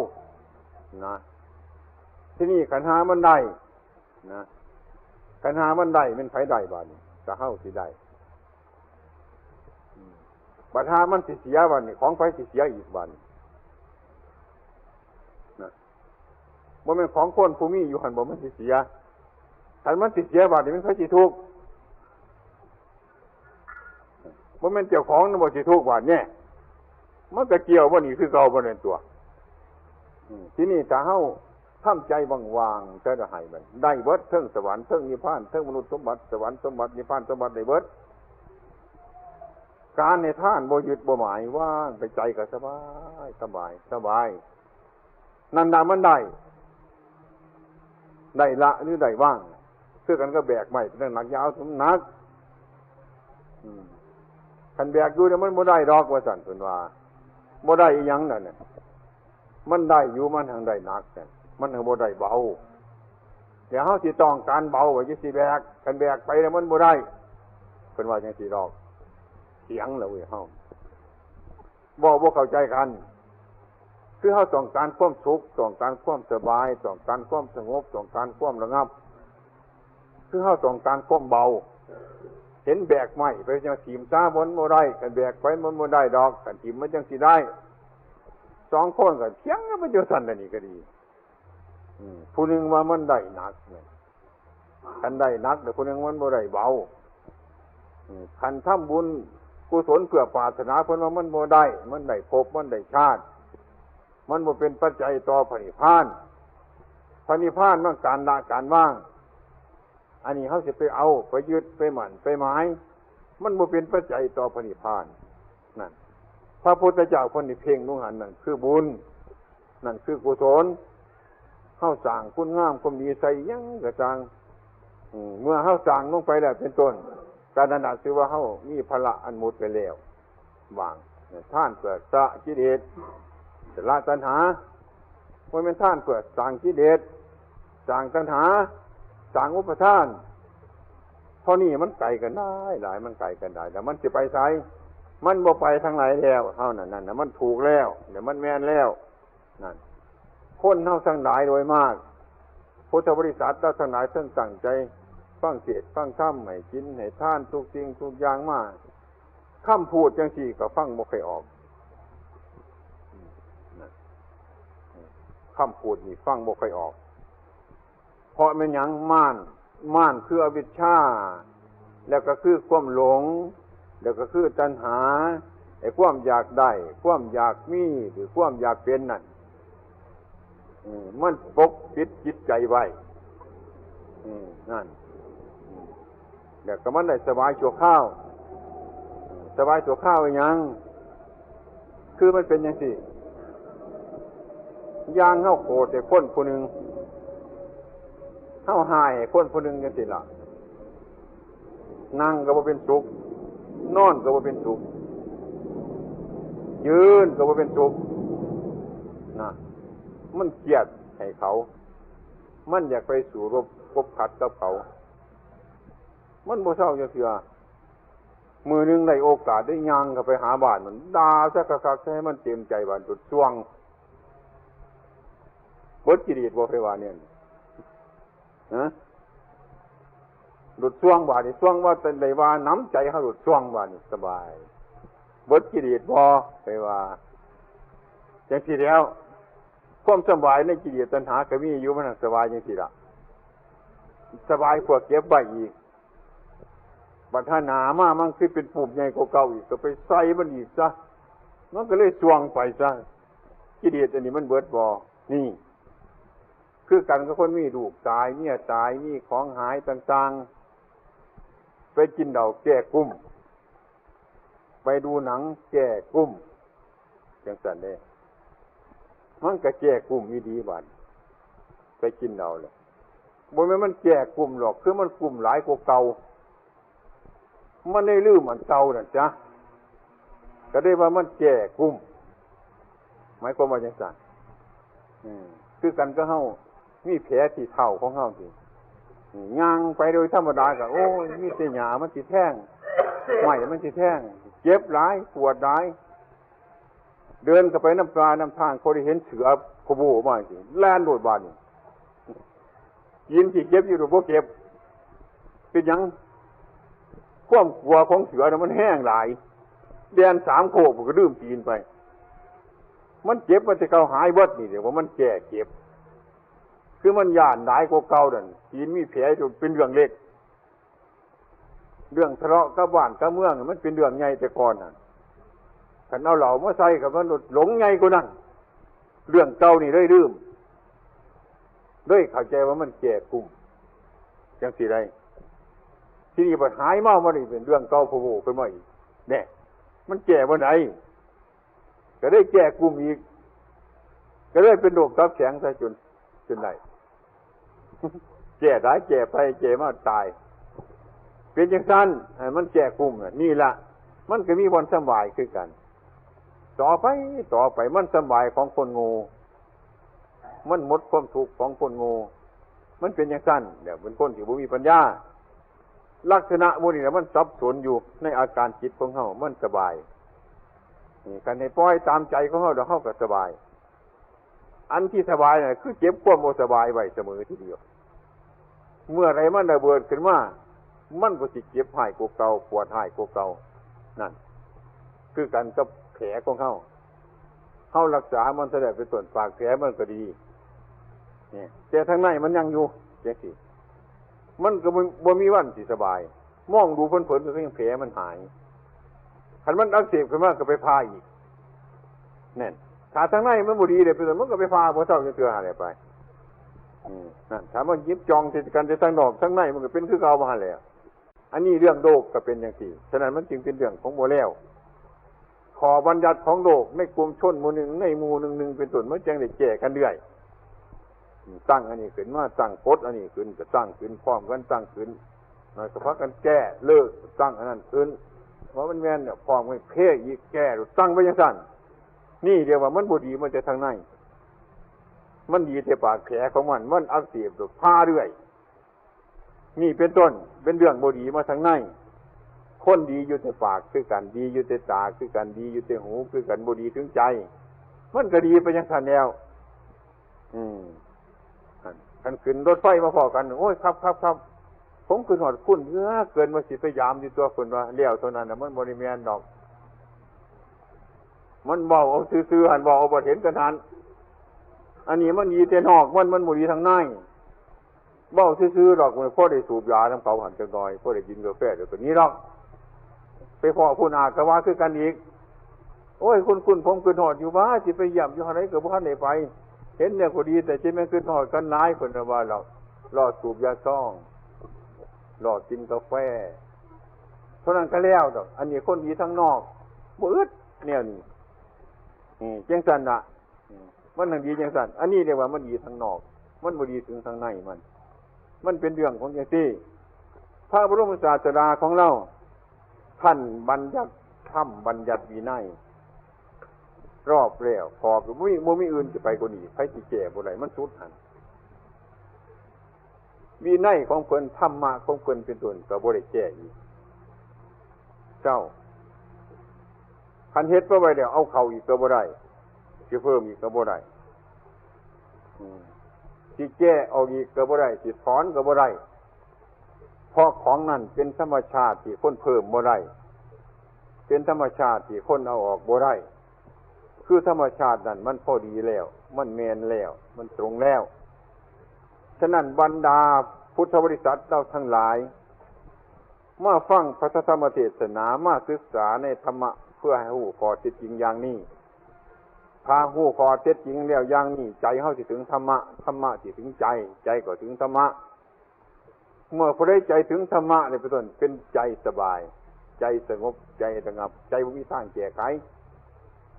นะที่นี่ขันธ์หามันได้นะขันธ์หามันได้มันไผได้บาดนี้ก็เฮาสิได้บัดหามันสิเสียบาดนี้ของไผสิเสียอีกบาดนี้นะบ่แม่นของคนผู้มีอยู่หั่นบ่มันสิเสียถ้ามันสิเสียบาดนี้มันไผสิทุกข์บ่แม่นเจ้าของน่ะบ่สิทุกข์บาดนี้มันก็เกี่ยวบ่นี่คือเก่าบ่นั่นตัวที่นี่ถ้าเฮาทำใจว่างๆจะให้มันได้เบิดเทิงสวรรค์เทิงนิพพานเทิงมนุษย์สมบัติสวรรค์สมบัตินิพพานสมบัติได้เบิดการในท่านบ่ยึดบ่หมายว่างไปใจก็สบายสบายสบายนั่นน่ะมันได้ละหรือได้ว่างคือกันก็แบกไม้เป็นหนักยาวสมนักคันแบกอยู่เนี่ยมันบ่ได้ดอกว่าซั่นเพิ่นว่าบ่ได้อีหยังนั่นน่ะมันได้อยู่มันทางได้หนักแต่มันทางบ่ได้เบาเดี๋ยวเฮาสิต้องการเบาว่าจะสิแบกคันแบกไปแล้วมันบ่ได้เพิ่นว่าจังซี่ดอกเถียงแล้วเว้ยเฮาบ่เข้าใจกันคือเฮาต้องการความสุขต้องการความสบายต้องการความสงบต้องการความระงับคือเฮาต้องการความเบาเห็นแบกไม้ไปจังถิ่มซาบ่ได้คันแบกไปมันบ่ได้ดอกคันถิ่มมันจังสิได้ สองคนก็เถียงกันไปอยู่สั่นนี่ก็ดีผู้หนึ่งว่ามันได้หนักเนี่ยคันได้หนักแต่ผู้หนึ่งมันบ่ได้เบาคันทำบุญกุศลเพื่อปรารถนาเพิ่นว่ามันบ่ได้มันได้ภพมันได้ชาติมันบ่เป็นปัจจัยต่อพระนิพพานพระนิพพานมันการละการว่างอันนี้เขาสิไปเอาไปยึดไปหมั่นไปหมายมันบ่เป็นปัจจัยต่อพระนิพพานนั่นพระพุทธเจ้าคนนี้เพ่งนุ่งหันนั่นคือบุญนั่นคือกุศลเฮาสร้างคุณงามความดีใส่ยังกระจังเมื่อเฮาสร้างลงไปแล้วเป็นต้นการนั้นอาจสิว่าเฮามีพละอันหมดไปแล้ววางท่านเกิดสะกิเลสละตัณหาบ่แม่นท่านเกิดสร้างกิเลสสร้างตัณหาสร้างอุปทานเท่านี้มันไกลกันได้หลายมันไกลกันได้แต่มันสิไปไสมันบ่ไปทางไหนแล้วเท่านั้นนั่นน่ะมันถูกแล้วเดี๋ยวมันแม่นแล้วนั่นคนเฮาทั้งหลายโดยมากพุทธบริษัทเราทั้งหลายท่านตั้งใจฟังเทศน์ฟังธรรมให้กินให้ทานทุกสิ่งทุกอย่างมาคำพูดจังซี่ก็ฟังบ่ค่อยออกคำพูดนี่ฟังบ่ค่อยออกเพราะมันหยังม่านคืออวิชชาแล้วก็คือความหลงแล้วก็คือตัณหาไอ้ความอยากได้ความอยากมีหรือความอยากเป็นนั่นมันปกปิดจิตใจไว้นั่นแล้วก็มันได้สบายชั่วคราวสบายชั่วคราวอีหยังคือมันเป็นจังซี่ย่างเฮาโกรธแต่คนผู้หนึงเฮาหายคนผู้หนึงจังซี่ล่ะนั่งก็บ่เป็นสุขนอนก็บ่เป็นสุขยืนก็บ่เป็นสุขนะมันเกลียดให้เขามันอยากไปสู่รบกบขัดกับเขามันบ่เศร้าจังซี่มือนึงได้โอกาสได้ย่างเข้าไปหาบ้านมันด่าซะคักๆให้มันเต็มใจบ้านจุดช่วงบ่กิเลสบ่ไปว่าเนี่ยฮะหลุดช่วงบาดนี่ช่วงว่าแต่ได้ว่าน้ำใจเฮาหลุดช่วงบาดนี่สบายเบิดกิเลสบ่ไปว่าจังซี่แล้วความสบายในกิเลสตัณหาก็มีอยู่มันสบายจังซี่ล่ะสบายกว่าเก็บไว้อีกบัดถ้าหนามามันคือเป็นปุ่มใหญ่กว่าเก่าอีกก็ไปใส่มันอีกซะมันก็เลยช่วงไปซะกิเลสอันนี้มันเบิดบ่นี่คือกันกับคนมีลูกตายเมียตายมีของหายต่างๆไปกินเหล้าแก้กุ้มไปดูหนังแก้กุ้มจังซั่นเด้มันก็แก้กุ้มมีดีบัดไปกินเหล้าเลยบ่แม่นมันแก้กุ้มหรอกคือมันกุ้มหลายกว่าเก่ามันได้ลืมอันเก่านั่นจ้ะก็ได้ว่ามันแก้กุ้มหมายความว่าจังซั่นคือกันก็เฮามีแผลที่เท้าของเฮาสิย่างไปโดยธรรมดาก็โอ้ยมีแต่หญ้ามันสิแทงไม้มันสิแทงเจ็บหลายปวดหลายเดินเข้าไปน้ำปลาน้ำทางคนได้เห็นเสือขโมยมาสิแล่นโดดบาดนี่กินสิเจ็บอยู่หรือบ่เจ็บเป็นหยังความกลัวของเสือน่ะมันแห้งหลายแดน3โคกมันก็ดื่มตีนไปมันเจ็บมันจะเกาหายเบิดนี่เดี๋ยวว่ามันแก่เจ็บคือมันย่านหลายกว่าเก่านั่นตีนมีแผลจนเป็นเรื่องเล็กเรื่องทะเลาะกับบ้านกับเมืองมันเป็นเรื่องใหญ่แต่ก่อนน่ะคันเอาเหล่ามาใส่กับมันหลงใหญ่กว่านั้นเรื่องเก่านี่เลยลืมด้วยเข้าใจว่ามันแก่กุ่มจังสิได้ที่นี่มันหายมาบ่ได้เป็นเรื่องเก่าโผล่ขึ้นมาอีกแน่มันแก่บ่ได้ก็ได้แก่กุ่มอีกก็เลยเป็นโรคตับแข็งซะจนได้แก่ได้แก่ไปแก่มาตายเป็นจังซั่นมันแก่กุ่มนี่ล่ะมันก็มีวันสบายคือกันต่อไปมันสบายของคนโง่มันหมดความทุกข์ของคนโง่มันเป็นจังซั่นเดี๋ยวเป็นคนที่บ่มีปัญญาลักษณะพวกนี้มันสับสนอยู่ในอาการจิตของเฮามันสบายนี่กันให้ปล่อยตามใจของเฮาเดี๋ยวเฮาก็สบายอันที่สบายน่ะคือเก็บความบ่สบายไว้เสมอทีเดียวเมื่อไรมันระเบิดขึ้นมามันก็สิเจ็บหายกว่าเก่าปวดหายกว่าเก่านั่นคือกันกับแผลของเฮา เฮารักษามันแสดงเป็นต้นปากแผลมันก็ดีเนี่ยแต่ทางในมันยังอยู่จังซี่มันก็บ่มีวันสิสบายมองดูเพิ่นๆก็ยังแผลมันหายคันมันอักเสบขึ้นมาก็ไปพาอีกแน่นถ้าทางในมันบ่ดีได้เป็นต้นมันก็ไปพาบ่เท่าจะเทื่อหาได้ไปนั่นถ้ามันยิบจองติดกันแต่ทางนอกทางในมันก็เป็นคือเก่ามาหั่นแหละอันนี้เรื่องโลกก็เป็นจังซี่ฉะนั้นมันจึงเป็นเรื่องของบ่แล้วขอบัญญัติของโลกในกลุ่มชนหมู่หนึ่งในหมู่หนึ่งเป็นต้นมันจังได้แก้กันเรื่อยตั้งอันนี้ขึ้นมาตั้งกฎอันนี้ขึ้นก็ตั้งขึ้นพร้อมกันตั้งขึ้นน้อยก็พักกันแก้เลิกตั้งอันนั้นขึ้นเพราะมันแม่นเนี่ยพร้อมกันเพ่อีกแก้ตั้งไว้จังซั่นนี่เรียกว่ามันบ่ดีมันจะทางในมันดีแต่ปากแผลของมันอักเสบพาเรื่อยนี่เป็นต้นเป็นเรื่องบ่ดีมาทางในคนดีอยู่แต่ปากคือกันดีอยู่แต่ตาคือกันดีอยู่แต่หูคือกันบ่ดีถึงใจมันก็ดีไปจังซั่นแล้วคันขึ้นรถไฟมาพอกันโอ้ยครับผมขึ้นหอดคุณเกินมาสิพยายามอยู่ตัวคนว่าเลี้ยวเท่านั้นน่ะมันบ่ได้แม่นดอกมันเว้าเอาซื่อๆหั่นบ่เอาบ่เห็นกันหันอันนี้มันดีแต่นอกมันบ่ดีทางในเว้าซื่อๆดอกมันพอได้สูบยาน้ำเขาหั่นจักหน่อยพอได้กินกาแฟเดี๋ยวตัวนี้ดอกไปพอผู้นาก็ว่าคือกันอีกโอ้ยคุณผมขึ้นหอดอยู่ว่าสิไปเยี่ยมอยู่หั่นไหนก็บ่ทันได้ไปเห็นเนี่ยก็ดีแต่สิแม่นขึ้นหอดกันหลายคนว่าเรารอสูบยาซ่องรอกินกาแฟเท่านั้นก็แล้วดอกอันนี้คนดีทางนอกบ่อึดเนี่ยนี่จังซั่นน่ะมันทางดีจังซั่นอันนี้เรียกว่ามันดีทางนอกมันบ่ดีถึงทางในมันเป็นเรื่องของจังซี่พระบรมศาสดาของเราท่านบัญญัติธรรมบัญญัติวินัยรอบแล้วพอก็บ่มีอื่นจะไปกว่านี้ไผสิแก้บ่ได้มันสุดหั่นวินัยของเพิ่นธรรมะของเพิ่นเป็นต้นก็บ่ได้แก้อีกเจ้าคันเฮ็ดบ่ไว้แล้วเอาเข้าอีกก็บ่ได้สิเพิ่มอีกก็บ่ได้สิแก้เอาอีกก็บ่ได้สิถอนก็บ่ได้เพราะของนั้นเป็นธรรมชาติที่คนเพิ่มบ่ได้เป็นธรรมชาติที่คนเอาออกบ่ได้คือธรรมชาตินั้นมันพอดีแล้วมันแม่นแล้วมันตรงแล้วฉะนั้นบรรดาพุทธบริษัทเราทั้งหลายมาฟังพระธรรมเทศนามาศึกษาในธรรมะเพื่อให้รู้ข้อเท็จจริงอย่างนี้ถ้ารู้ข้อเท็จจริงแล้วอย่างนี้ใจเฮาสิถึงธรรมะธรรมะสิถึงใจก็ถึงธรรมะเมื่อผู้ใดใจถึงธรรมะนี่เป็นต้นเป็นใจสบายใจสงบใจระงับใจบ่มีทางแก้ไข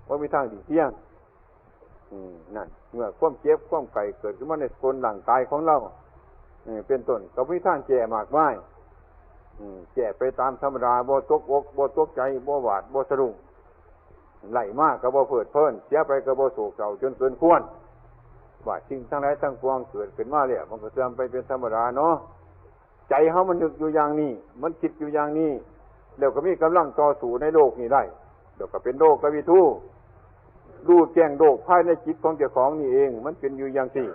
บ่มีทางดีเที่ยงนั่นเมื่อความเจ็บความไข้เกิดขึ้นมาในคนร่างกายของเราเป็นต้นก็มีทางแก้มากมายแก้ไปตามธรรมดาบ่ตกอกบ่ตกใจบ่หวาดบ่สะดุ้งไหลมากก็บ่เพิดเพลินเสียไปก็บ่โศกเศร้าจนเกินควรว่าสิ่งทั้งหลายทั้งปวงเกิดขึ้นมาแล้วมันก็เสื่อมไปเป็นธรรมดาเนาะใจเฮามันนึกอยู่อย่างนี้มันคิดอยู่อย่างนี้แล้วก็มีกำลังต่อสู้ในโลกนี้ได้เดี๋ยวก็เป็นโลกกวิทูรู้แจ้งโลกภายในจิตของเจ้าของนี่เองมันเป็นอยู่อย่างนี้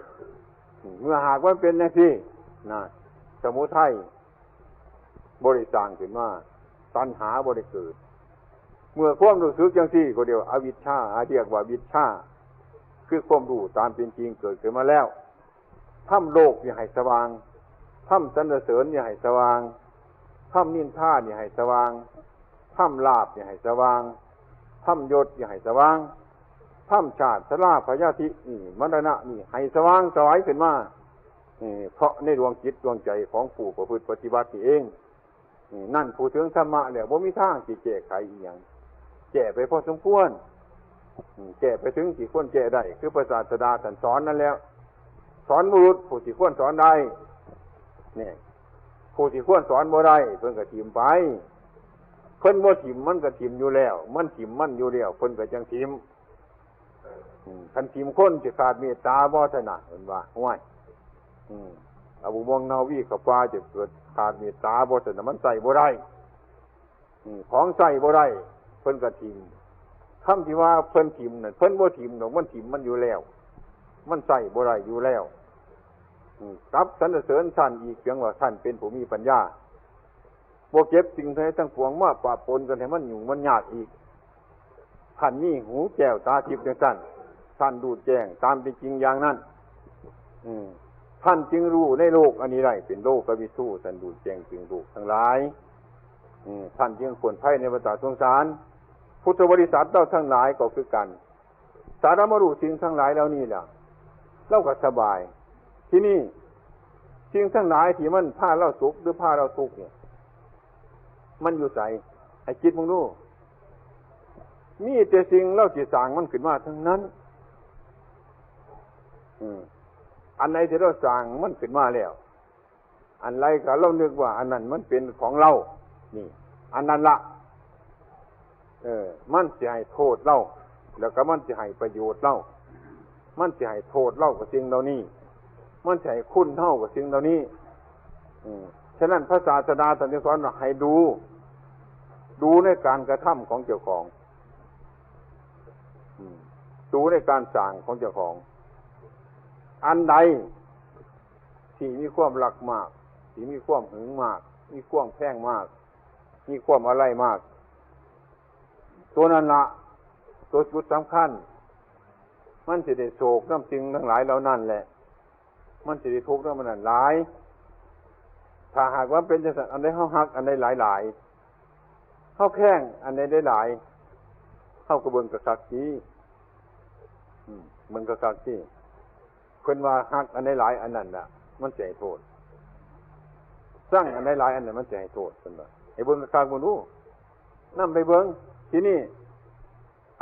เมื่อหากว่าเป็นอย่างนี้นะสมุทัยบริสร้างขึ้นมาตัณหาบริเกิดเมื่อความรู้สึกอย่างนี้ก็เดียวอวิชชาเรียกว่าวิชชาคือความรู้ตามเป็นจริงเกิดขึ้นมาแล้วทำโลกนี่ให้สว่างทำสรรเสริญนี่ให้สว่างทำนินทานี่ให้สว่างทำลาภนี่ให้สว่างทำยศนี่ให้สว่างทำชาติชราพยาธินี่มรณะนี่ให้สว่างสวายขึ้นมาเพราะในดวงจิตดวงใจของผู้ประพฤติปฏิบัตินี่เองนั่นผู้ถึงธรรมะเนี่ยบ่มีทางที่แก้ไขอีหยังแก้ไปพอสมควรแก้ไปถึงที่ควรแก้ได้คือพระศาสดาท่านสอนนั่นแล้วสอนบุรุษผู้ที่ควรสอนได้เนี่ยผู้ที่ควรสอนบ่ได้เพิ่นก็ทิ่มไปเพิ่นบ่ทิ่มมันก็ทิ่มอยู่แล้วมันทิ่มมันอยู่แล้วเพิ่นก็จังทิ่มคันทิ่มคนสิขาดเมตตาบ่ถนัดเพิ่นว่าห้วยอบุมองนาวีกับว่าจะเกิดขาดเมตตาบ่ถนัดมันใส่บ่ได้ของใส่บ่ได้เพิ่นก็ทิ่มคำที่ว่าเพิ่นทิ่มนั่นเพิ่นบ่ทิ่มดอกมันทิ่มมันอยู่แล้วมันใส่บ่ได้อยู่แล้วกับสรรเสริญท่านอีกเพียงว่าท่านเป็นผู้มีปัญญาบ่เก็บสิ่งใดทั้งปวงมาปะปนกันให้มันยุ่งมันยากอีก ท่านนี่หูแก้วตาทิพย์จังซั่นท่านดูแจ้งตามเป็นจริงอย่างนั้นท่านจึงรู้ในโลกอันนี้ได้เป็นโลกวิทูท่านดูแจ้งถึงโลกทั้งหลายท่านจึงควรไพ่ในวัฏสงสารพุทธบริษัทเราทั้งหลายก็คือกันสารมรู้สิ่งทั้งหลายแล้วนี่แหละเราก็สบายที่นี่สิ่งทั้งหลายที่มันพาเราสุขหรือพาเราทุกข์เนี่ยมันอยู่ใส่ให้คิดมึงดูมีแต่สิ่งเล่าจิตสร้างมันขึ้นมาทั้งนั้นอันไหนที่เราสร้างมันขึ้นมาแล้วอันไรก็เรานึกว่าอันนั้นมันเป็นของเรานี่อันนั้นละมันจะให้โทษเราแล้วก็มันจะให้ประโยชน์เรามันจะให้โทษเรากับสิ่งเหล่านี้มันจะให้คุณเท่ากับสิ่งเหล่านี้ฉะนั้นพระศาสดาท่านสอนว่าให้ดูในการกระทำของเจ้าของดูในการสร้างของเจ้าของอันใดที่มีความรักมากที่มีความหึงมากมีความแพงมากมีความอะไรมากตัวนั้นละตัวจุดสำคัญมันจะได้โศกน้ำสิ่งทั้งหลายเหล่านั้นแหละมันจะได้ทุกข์น้ำมันหลายถ้าหากว่าเป็นจังซั่นอันใดเฮาฮักอันใดหลายเฮาแข้งอันใดได้หลายเฮาก็เบิ่งกะคักสิมันก็คักสิเพิ่นว่าฮักอันใดหลายอันนั้นน่ะมันจะให้โทษสร้างอันใดหลายอันนั้นมันจะให้โทษเพิ่นว่าให้เบิ่งกะคักบ่รู้นำไปเบิ่งที่นี่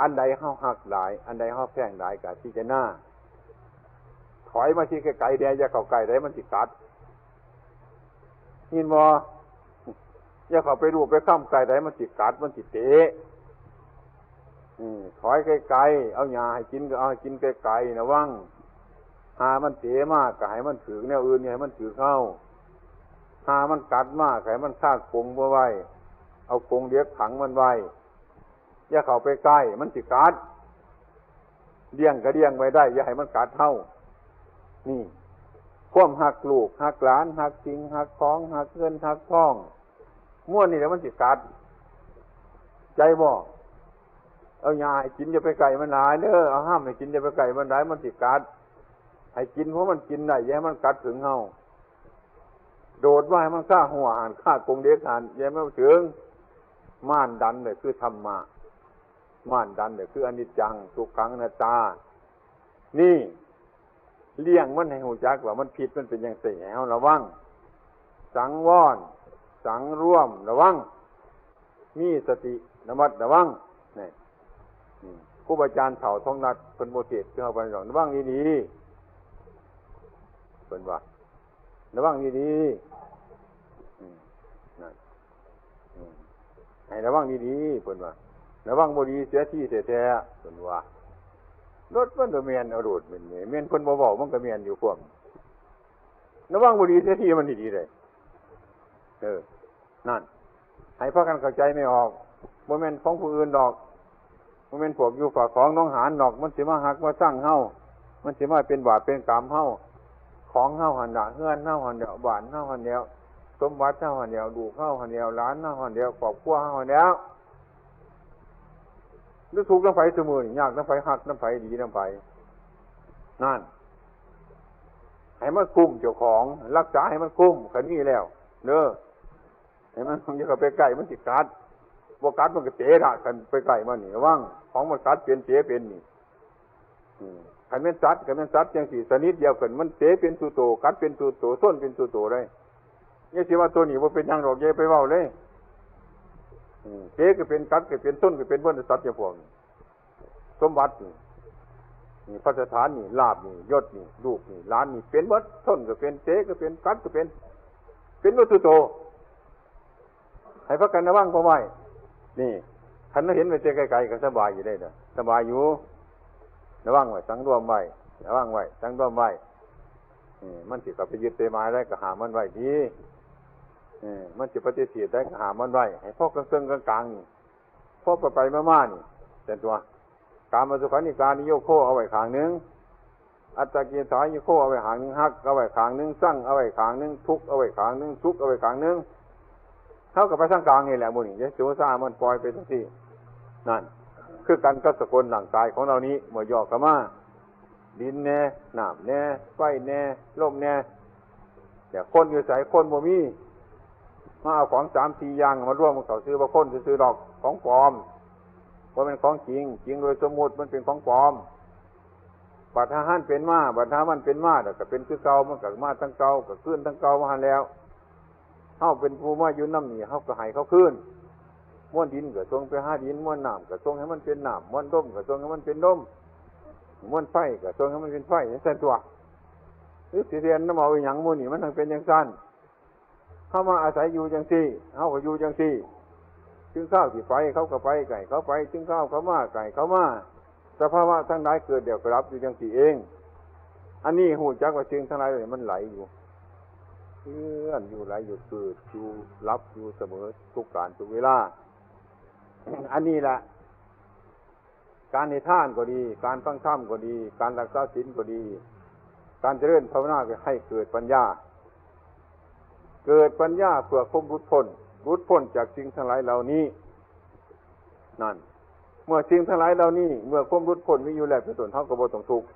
อันใดเฮาฮักหลายอันใดเฮาแพงหลายก็พิจารณาถอยมาที่ไกลๆแดอย่าเข้าใกล้ได้มันสิกัดยินบ่อย่าเข้าไปรูปไปค้ำไกลได้มันสิกัดมันสิเตะถอยไกลๆเอาหญ้าให้กินก็เอาให้กินไกลๆนะวังหามันเตะมากก็ให้มันถือแนวอื่นให้มันถือเข้าหามันกัดมากให้มันคาดกรงบ่ไว้เอากรงเลี้ยงขังมันไว้อย่าเข้าไปใกล้มันสิกัดเลี้ยงก็เลี้ยงไว้ได้อย่าให้มันกัดเท่านี่ความหักลูกหักหลานหักสิ่งหักของหักเงินหักทองม้วนนี่แหละมันสิกัดใจบ่เอาหญ้าให้กินอย่าไปไก่มันหลายเด้อเอาห้ามให้กินอย่าไปไก่มันหลายมันสิกัดให้กินเพราะมันกินได้อย่าให้มันกัดถึงเฮาโดดว่าให้มันฆ่าหัวหันฆ่ากงเด็กหันอย่าให้มันถึงม่านดันเลยคือธรรมะม่านดันเลยคืออนิจจังทุกขังอนัตตานี่เลี้ยงมันให้หูจักว่ามันผิดมันเป็นอย่างไรให้เฮาระวังสังวรสังร่วมระวังมีสติระมัดระวังนี่ครูบาอาจารย์เฒ่าทองนัดเพิ่นบ่เทศน์คือเฮาไประวังดีๆเพิ่นว่าระวังดีๆนั่นให้ระวังดีๆเพิ่นว่าระวังบ่ดีเสียที่แท้ๆเพิ่นว่ารถมันก็แม่นเอาโดดแม่นแม่นเพิ่นบ่เว้ามันก็แม่นอยู่ความระวังบ่ดีเสียที่มันดีๆเลยนั่นให้พากันเข้าใจไม่ออกบ่แม่นของผู้อื่นดอกบ่แม่นพวกอยู่ฝากของน้องหานดอกมันสิมาหักมาสร้างเฮามันสิมาเป็นบาปเป็นกรรมเฮาของเฮาหั่นน่ะเฮือนเฮาหั่นเดียวบ้านเฮาหั่นเดียวสมบัติเฮาหั่นเดียวลูกเฮาหั่นเดียวหลานเฮาหั่นเดียวครอบครัวเฮาหั่นเดียวหรือทุกข์น้ำไฟเสมอนี่ยากน้ำไฟหักน้ำไฟดีน้ำไฟนั่นให้มันคุ้มเจ้าของรักษาให้มันคุ้มคันนี้แล้วเด้อให้มันอย่าเข้าไปใกล้มันสิกัดบ่กัดมันก็เตะละกันไปใกล้มันนี่ระวังของมันกัดเป็นเตะเป็นนี่คันแม่นสัตว์จังสี่ชนิดเดียวกันมันเตะเป็นสู่โตกัดเป็นสู่โตส้นเป็นสู่โตได้อย่าสิว่าตัวนี้บ่เป็นหยังดอกอย่าไปเว้าเลยเตะก็เป็นกัดก็เป็นส้นก็เป็นเบิ่นสัตว์อย่างพวกนี้สมบัตินี่พระสถานนี่ลาภนี่ยศนี่ลูกนี่หลานนี่เป็นเบิดส้นก็เป็นเตะก็เป็นกัดก็เป็นวัตถุโตให้พากันระวังพอไว้นี่คันเราเห็นไปเจอไกลๆก็สบายอยู่ได้นะสบายอยู่ระวังไว้สังรวมไว้ระวังไว้สังรวมไว้มันสิกลับไปยึดไปหมายได้ก็หามันไว้ดีมันสิปฏิเสธได้ก็หามันไว้ให้พอกันเซิงกลางๆนี่พอไปมาๆนี่เป็นตัวการมาสุขานิการนิโยโคเอาไว้ข้างนึงอัตตกิเลสายนิโคเอาไว้ข้างนึงฮักเอาไว้ข้างนึงสั่งเอาไว้ข้างนึงทุกข์เอาไว้ข้างนึงสุขเอาไว้ข้างนึงเท่ากับไปทางกลางนี่แหละบุญนี่จะโจซ่ามันปล่อยไปทั้งที่นั่น คือกันกับสกุลร่างกายของเรานี้เมื่อย่อเข้ามาดินแน่น้ำแน่ไฟแน่ลมแน่แต่คนอยู่ใส่คนบ่มีมาเอาของ3-4อย่างมาร่วมกันเข้าซื้อว่าคนซื้อดอกของปลอมว่าเป็นของจริงจริงโดยสมมุติมันเป็นของปลอมบัดหาหันเป็นมาบัดหามันเป็นมาแต่ก็เป็นคือเก่ามันก็มาทั้งเก่าก็ขึ้นทั้งเก่ามาหันแล้วเฮาเป็นผู้มาอยู่น้ำนี่เฮาก็ให้เขาขึ้นม้วนดินก็ส่งไปหาดินม้วนน้ำก็ส่งให้มันเป็นน้ำม้วนลมก็ส่งให้มันเป็นลมม้วนไฟก็ส่งให้มันเป็นไฟอย่างนั้นตัวหรือสิเรียนน้ำเอาอีหยังหมู่นี่มันทั้งเป็นอย่างนั้นเฮามาอาศัยอยู่จังซี่เฮาก็อยู่จังซี่ถึงข้าวที่ไปเขาก็ไปไก่เขาไปถึงข้าวเขามาไก่เขามาสภาวะทั้งหลายเกิดเดี๋ยวก็รับอยู่จังซี่เองอันนี้หูจักว่าสิ่งทั้งหลายนี่มันไหลอยู่เลื่อนอยู่ไหลอยู่เกิดอยู่รับอยู่เสมอทุกการทุกเวลา อันนี้แหละการในท่านก็ดีการฟังธรรมก็ดีการรักษาศีลก็ดีการเจริญภาวนาให้เกิดปัญญาเกิดปัญญาเพื่อความหลุดพ้นจากสิ่งทั้งหลายเหล่านี้นั่นเมื่อสิ่งทั้งหลายเหล่านี้เมื่อความหลุดพ้นมีอยู่แล้วเป็นต้นเฮาก็บ่ต้องทุกข์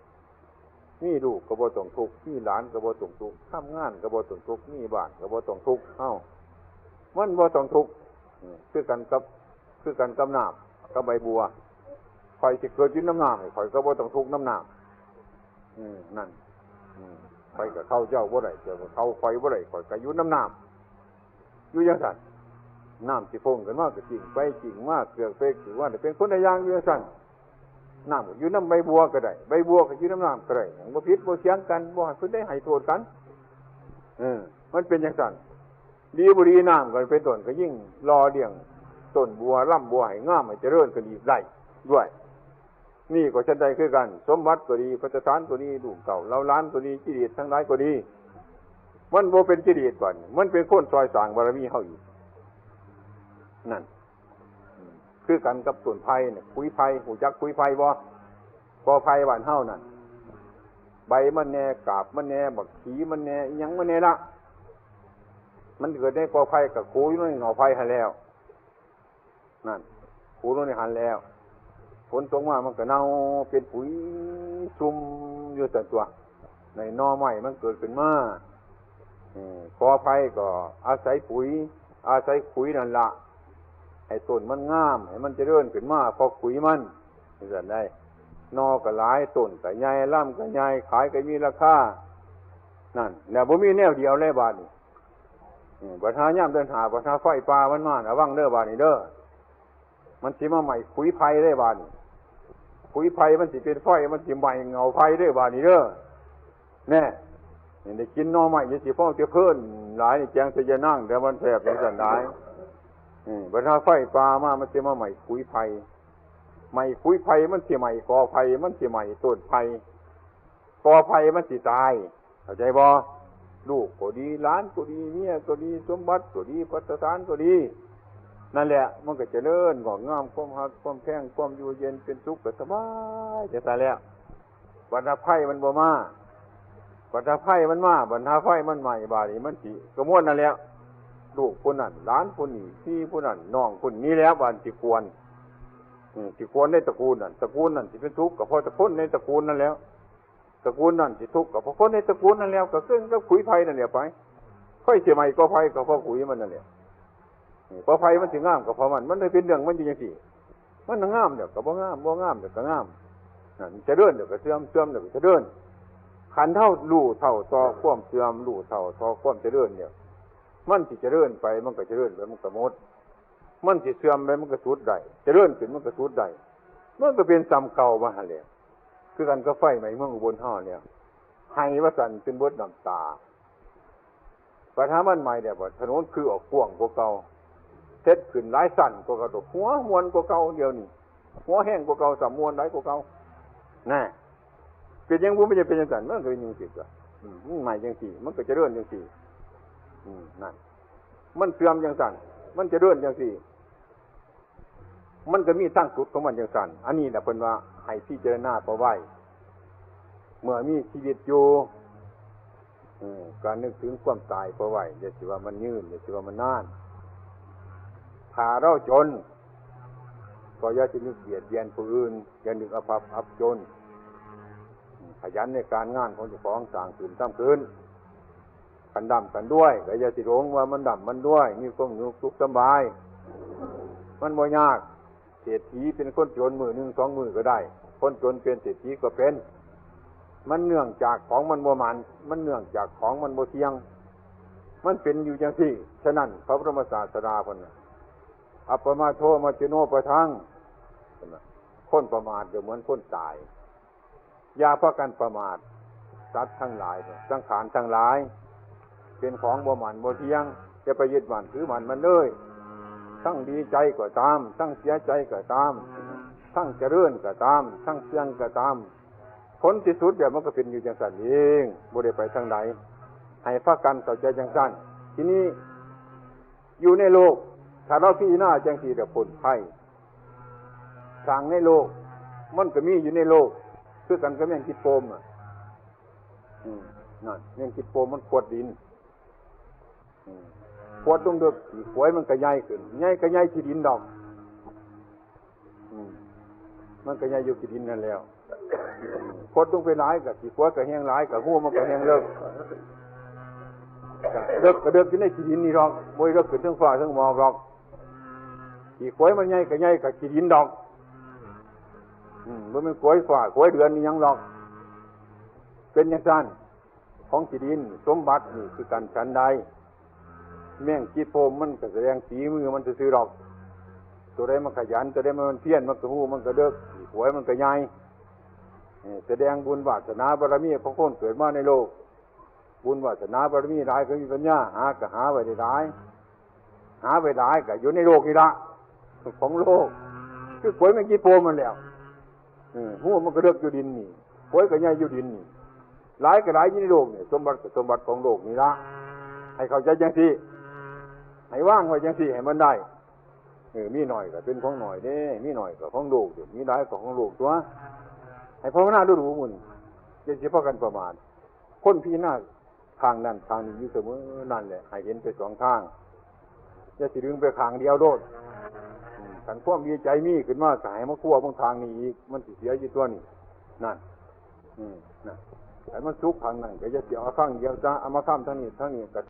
มีลูกก็บ่ต้องทุกข์มีหลานก็บ่ต้องทุกข์ทำงานก็บ่ต้องทุกข์มีบ้านก็บ่ต้องทุกข์เอ้ามันบ่ต้องทุกข์คือกันกับน้ำกับใบบัวข่อยสิเกิดอยู่น้ำน้ำข่อยก็บ่ต้องทุกข์น้ำน้ำนั่นข่อยก็เข้าเจ้าบ่ได้เจ้าก็เข้าข่อยบ่ได้ข่อยก็อยู่น้ำน้ำอยู่จังซั่นน้ำสิโป่งกันมาก็จริงไปจริงมาเกลือกเปกถือว่าเป็นคนใดอย่างอยู่จังซั่นน้ำก็อยู่น้ำใบบัวก็ได้ใบบัวก็อยู่น้ำน้ำก็ได้บ่ผิดบ่เถียงกันบ่ให้เพิ่นได้ให้โทษกันมันเป็นจังซั่นดีบ่ดีน้ำก็เป็นต้นก็ยิ่งรอเลี้ยงต้นบัวล่ำบัวให้งามให้เจริญก็ดีได้ด้วยนี่ก็ฉันใดคือกันสมบัติก็ดีพระสถานก็ดีลูกเก่าเราล้านก็ดีกิเลสทั้งหลายก็ดีมันบ่เป็นกิเลสก่อนมันเป็นคนซอยสร้างบารมีเฮาอีกนั่นคือกันกับต้นไผ่เนี่ยคุยไผ่หูจักคุยไผ่บ่กอไผ่บ้านเฮานั่นใบมันแน่กาบมันแน่บักขีมันแน่อิหยังมันแน่ละมันเกิดในกอไผ่กับคูอยู่ในหน่อไผ่หันแล้วนั่นคูลงในหันแล้วฝนตกมามันก็เน่าเป็นปุ๋ยซุ่มอยู่แต่ตัวในหน่อไม้มันเกิดขึ้นมากอไผ่ก็อาศัยปุ๋ยอาศัยขุยนั่นละให้ต้นมันงามให้มันเจริญขึ้นมาพอขุยมันนี่จะได้นอก็หลายต้นก็ใหญ่ล่ำก็ใหญ่ขายก็มีราคานั่นแล้วบ่มีแนวเดียวเลยบาดนี้บัดหาย่ำเดินหาบัดหาไฟป่ามันมาระวังเด้อบาดนี้เด้อมันสิมาใหม่ขุยไผ่ได้บาดนี้ขุยไผ่มันสิเป็นไฟมันสิใหม่เงาไผ่ได้บาดนี้เด้อแน่นี่ได้กินหน่อไม้ยังสิฟ้องเจ้าเพิ่นหลายนี่แจงสิจะนั่งแต่มันแสบจังซั่นได้บัดหาไฟป่ามามันสิมาใหม่ขุยไผ่ใหม่ขุยไผ่มันสิใหม่กอไผ่มันสิใหม่ต้นไผ่กอไผ่มันสิตายเข้าใจบ่ลูกก็ดีหลานก็ดีเมียก็ดีสมบัติก็ดีพัฒฐานก็ดีนั่นแหละมันก็เจริญงอกงามความหักความแพงความอยู่เย็นเป็นสุขก็สบายจะตายแล้วบรรดาไผ่มันบ่มาบรรดาไผ่มันมาบรรดาไฟมันใหม่บาดนี้มันสิกระมวลนั่นแล้วลูกคนนั้นหลานคนนี้พี่คนนั้นน้องคนนี้แล้วบานสิควรสิควรในตระกูลนั่นสิเป็นทุกข์ก็เพราะตระกูลในตระกูลนั่นแล้วตระกูลนั่นสิทุกข์ก็เพราะคนในตระกูลนั่นแล้วก็ซึ่งก็ขุยไผ่นั่นแหละไปค่อยสิใหม่ก็ไผ่ก็เพราะขุยมันนั่นแหละพอไฟมันสิงามกับพอมันเลยเป็นเรื่องมันจริงๆมันงามเดี๋ยวก็บ่งามเดี๋ยวก็งามนั่นจะเดินเดี๋ยวก็เสื่อมเดี๋ยวก็จะเดินขันเท่าลู่เท่าต่อความเสื่อมลู่เท่าต่อความจะเดินเนี่ยมันสิจะเดินไปมันก็จะเดินไปมันก็หมดมันสิเสื่อมไปมันก็สุดได้จะเดินขึ้นมันก็สุดได้มันก็เป็นซ้ำเก่ามาหั่นแหละคือกันก็ไฟใหม่เมืองอุบลห่อเนี่ยให้ว่าสั่นเป็นบดน้ำตาปัญหามันใหม่เนี่ยว่าถนนคือออกกว้างกว่าเก่าเท็ดขึ้นหลายสั่นกว่าเก่าหัวมวนกว่าเก่าเดียวนี่หัวแห้งกว่าเก่าสามมวนหลายกว่าเก่าน่ะเป็นยังบุ้มไม่จะเป็นยังสั่นมันก็เป็นยังสิกะใหม่ยังสี่มันก็จะเลื่อนยังสี่นั่นมันเสื่อมยังสั่นมันจะเลื่อนยังสี่มันก็มีตั้งสุดของมันยังสั่นอันนี้แหละเป็นว่าให้พิจารณาเอาไว้เมื่อมีชีวิตอยู่การนึกถึงความตายเอาไว้อย่าสิว่ามันยืนอย่าสิว่ามันนานถ้าเราจน ก็อย่าสินึกเบียดเบียนผู้อื่นอย่านึกอภัพอับจนขยันในการงานของเจ้าของสร้างขึ้นทำขึ้นกันดำกันด้วยก็อย่าสิหลงว่ามันดำมันด้วยมีความสุขสบายมันบ่ยากเศรษฐีเป็นคนจนมือหนึ่งสองมือก็ได้คนจนเป็นเศรษฐีก็เป็นมันเนื่องจากของมันบ่มันเนื่องจากของมันบ่เที่ยงมันเป็นอยู่อย่างที่ฉะนั้นพระบรมศาสดาพุ่นน่ะอัปปมาโทมัจจิโนปะทังคนประมาทก็เหมือนคนตายอย่าพากันประมาทสัตว์ทั้งหลายสังขารทั้งหลายเป็นของบ่มันบ่เที่ยงจะไปยึดมั่นถือมันเลยทั้งดีใจก็ตามทั้งเสียใจก็ตามทั้งเจริญก็ตามทั้งเสื่อมก็ตามผลที่สุดเดี๋ยวมันก็เป็นอยู่จังซั่นเองบ่ได้ไปทางใดให้พากันเข้าใจจังซั่นทีนี้อยู่ในโลกถ้าเราพิจารณาจังซี่เดี๋ยวผลภัยทางในโลกมันก็มีอยู่ในโลกคือกันกับแมงคิดโปมนั่นแมงคิดโปมมันขวดดินขวดตรงเดือกขี้ฝอยมันก็ใหญ่ขึ้นใหญ่ก็ใหญ่ขี้ดินดอกมันก็ใหญ่อยู่ขี้ดินนั่นแล้วขวดตรงไปหลายกับขี้ฝอยก็แห้งหลายกับหัวมันก็แห้งเลิกเลิกก็เลิกอยู่ในขี้ดินนี่หรอกบ่เลิกขึ้นทั้งฟ้าทั้งหมอกหรอกขี้ฝอยมันใหญ่ก็ใหญ่กับขี้ดินดอกมันเป็นกล้วยฝ่ากล้วยเดือนนี่ยังหรอกเป็นอย่างนั้นของที่ดินสมบัตินี่คือการฉันใดแม่งขี้โปมมันก็แสดงสีมือมันซื่อๆหรอกตัวใดมันขยันตัวใดมันเพี้ยนมันก็หู้มันก็เลิกหวยมันก็ใหญ่แสดงบุญวาสนาบารมีของคนเกิดมาในโลกบุญวาสนาบารมีหลายก็มีปัญญาหาก็หาไว้ได้หลายหาไว้หลายก็อยู่ในโลกนี่ละของโลกคือหวยมันขี้โปมมันแล้วหัวมันก็เลือกอยู่ดินนี่หวยก็ใหญ่อยู่ดินนี่หลายก็หลายอยู่ในโลกนี่สมบัติของโลกนี่ละให้เข้าใจจังซี่ให้ว่างไว้จังซี่ให้มันได้มีหน่อยก็เป็นของหน่อยเด้มีหน่อยก็ของโลกอยู่มีหลายก็ของโลกตัวให้ภาวนาดูๆมุ่นอย่าสิพากันประมาทคนพิจารณาทางนั้นทางนี้อยู่เสมอนั่นแหละให้เห็นไปสองทางอย่าสิดึงไปข้างเดียวโดดขันความดีใจมีขึ้นมาสายมาคั่วบางทางนี้อีกมันสิเสียอยู่ตัวนี้นั่นนั่นแต่มันสุกทางนั้นก็จะเสียเอาข้างเดียวจ้าเอามาข้ามทางนี้ก็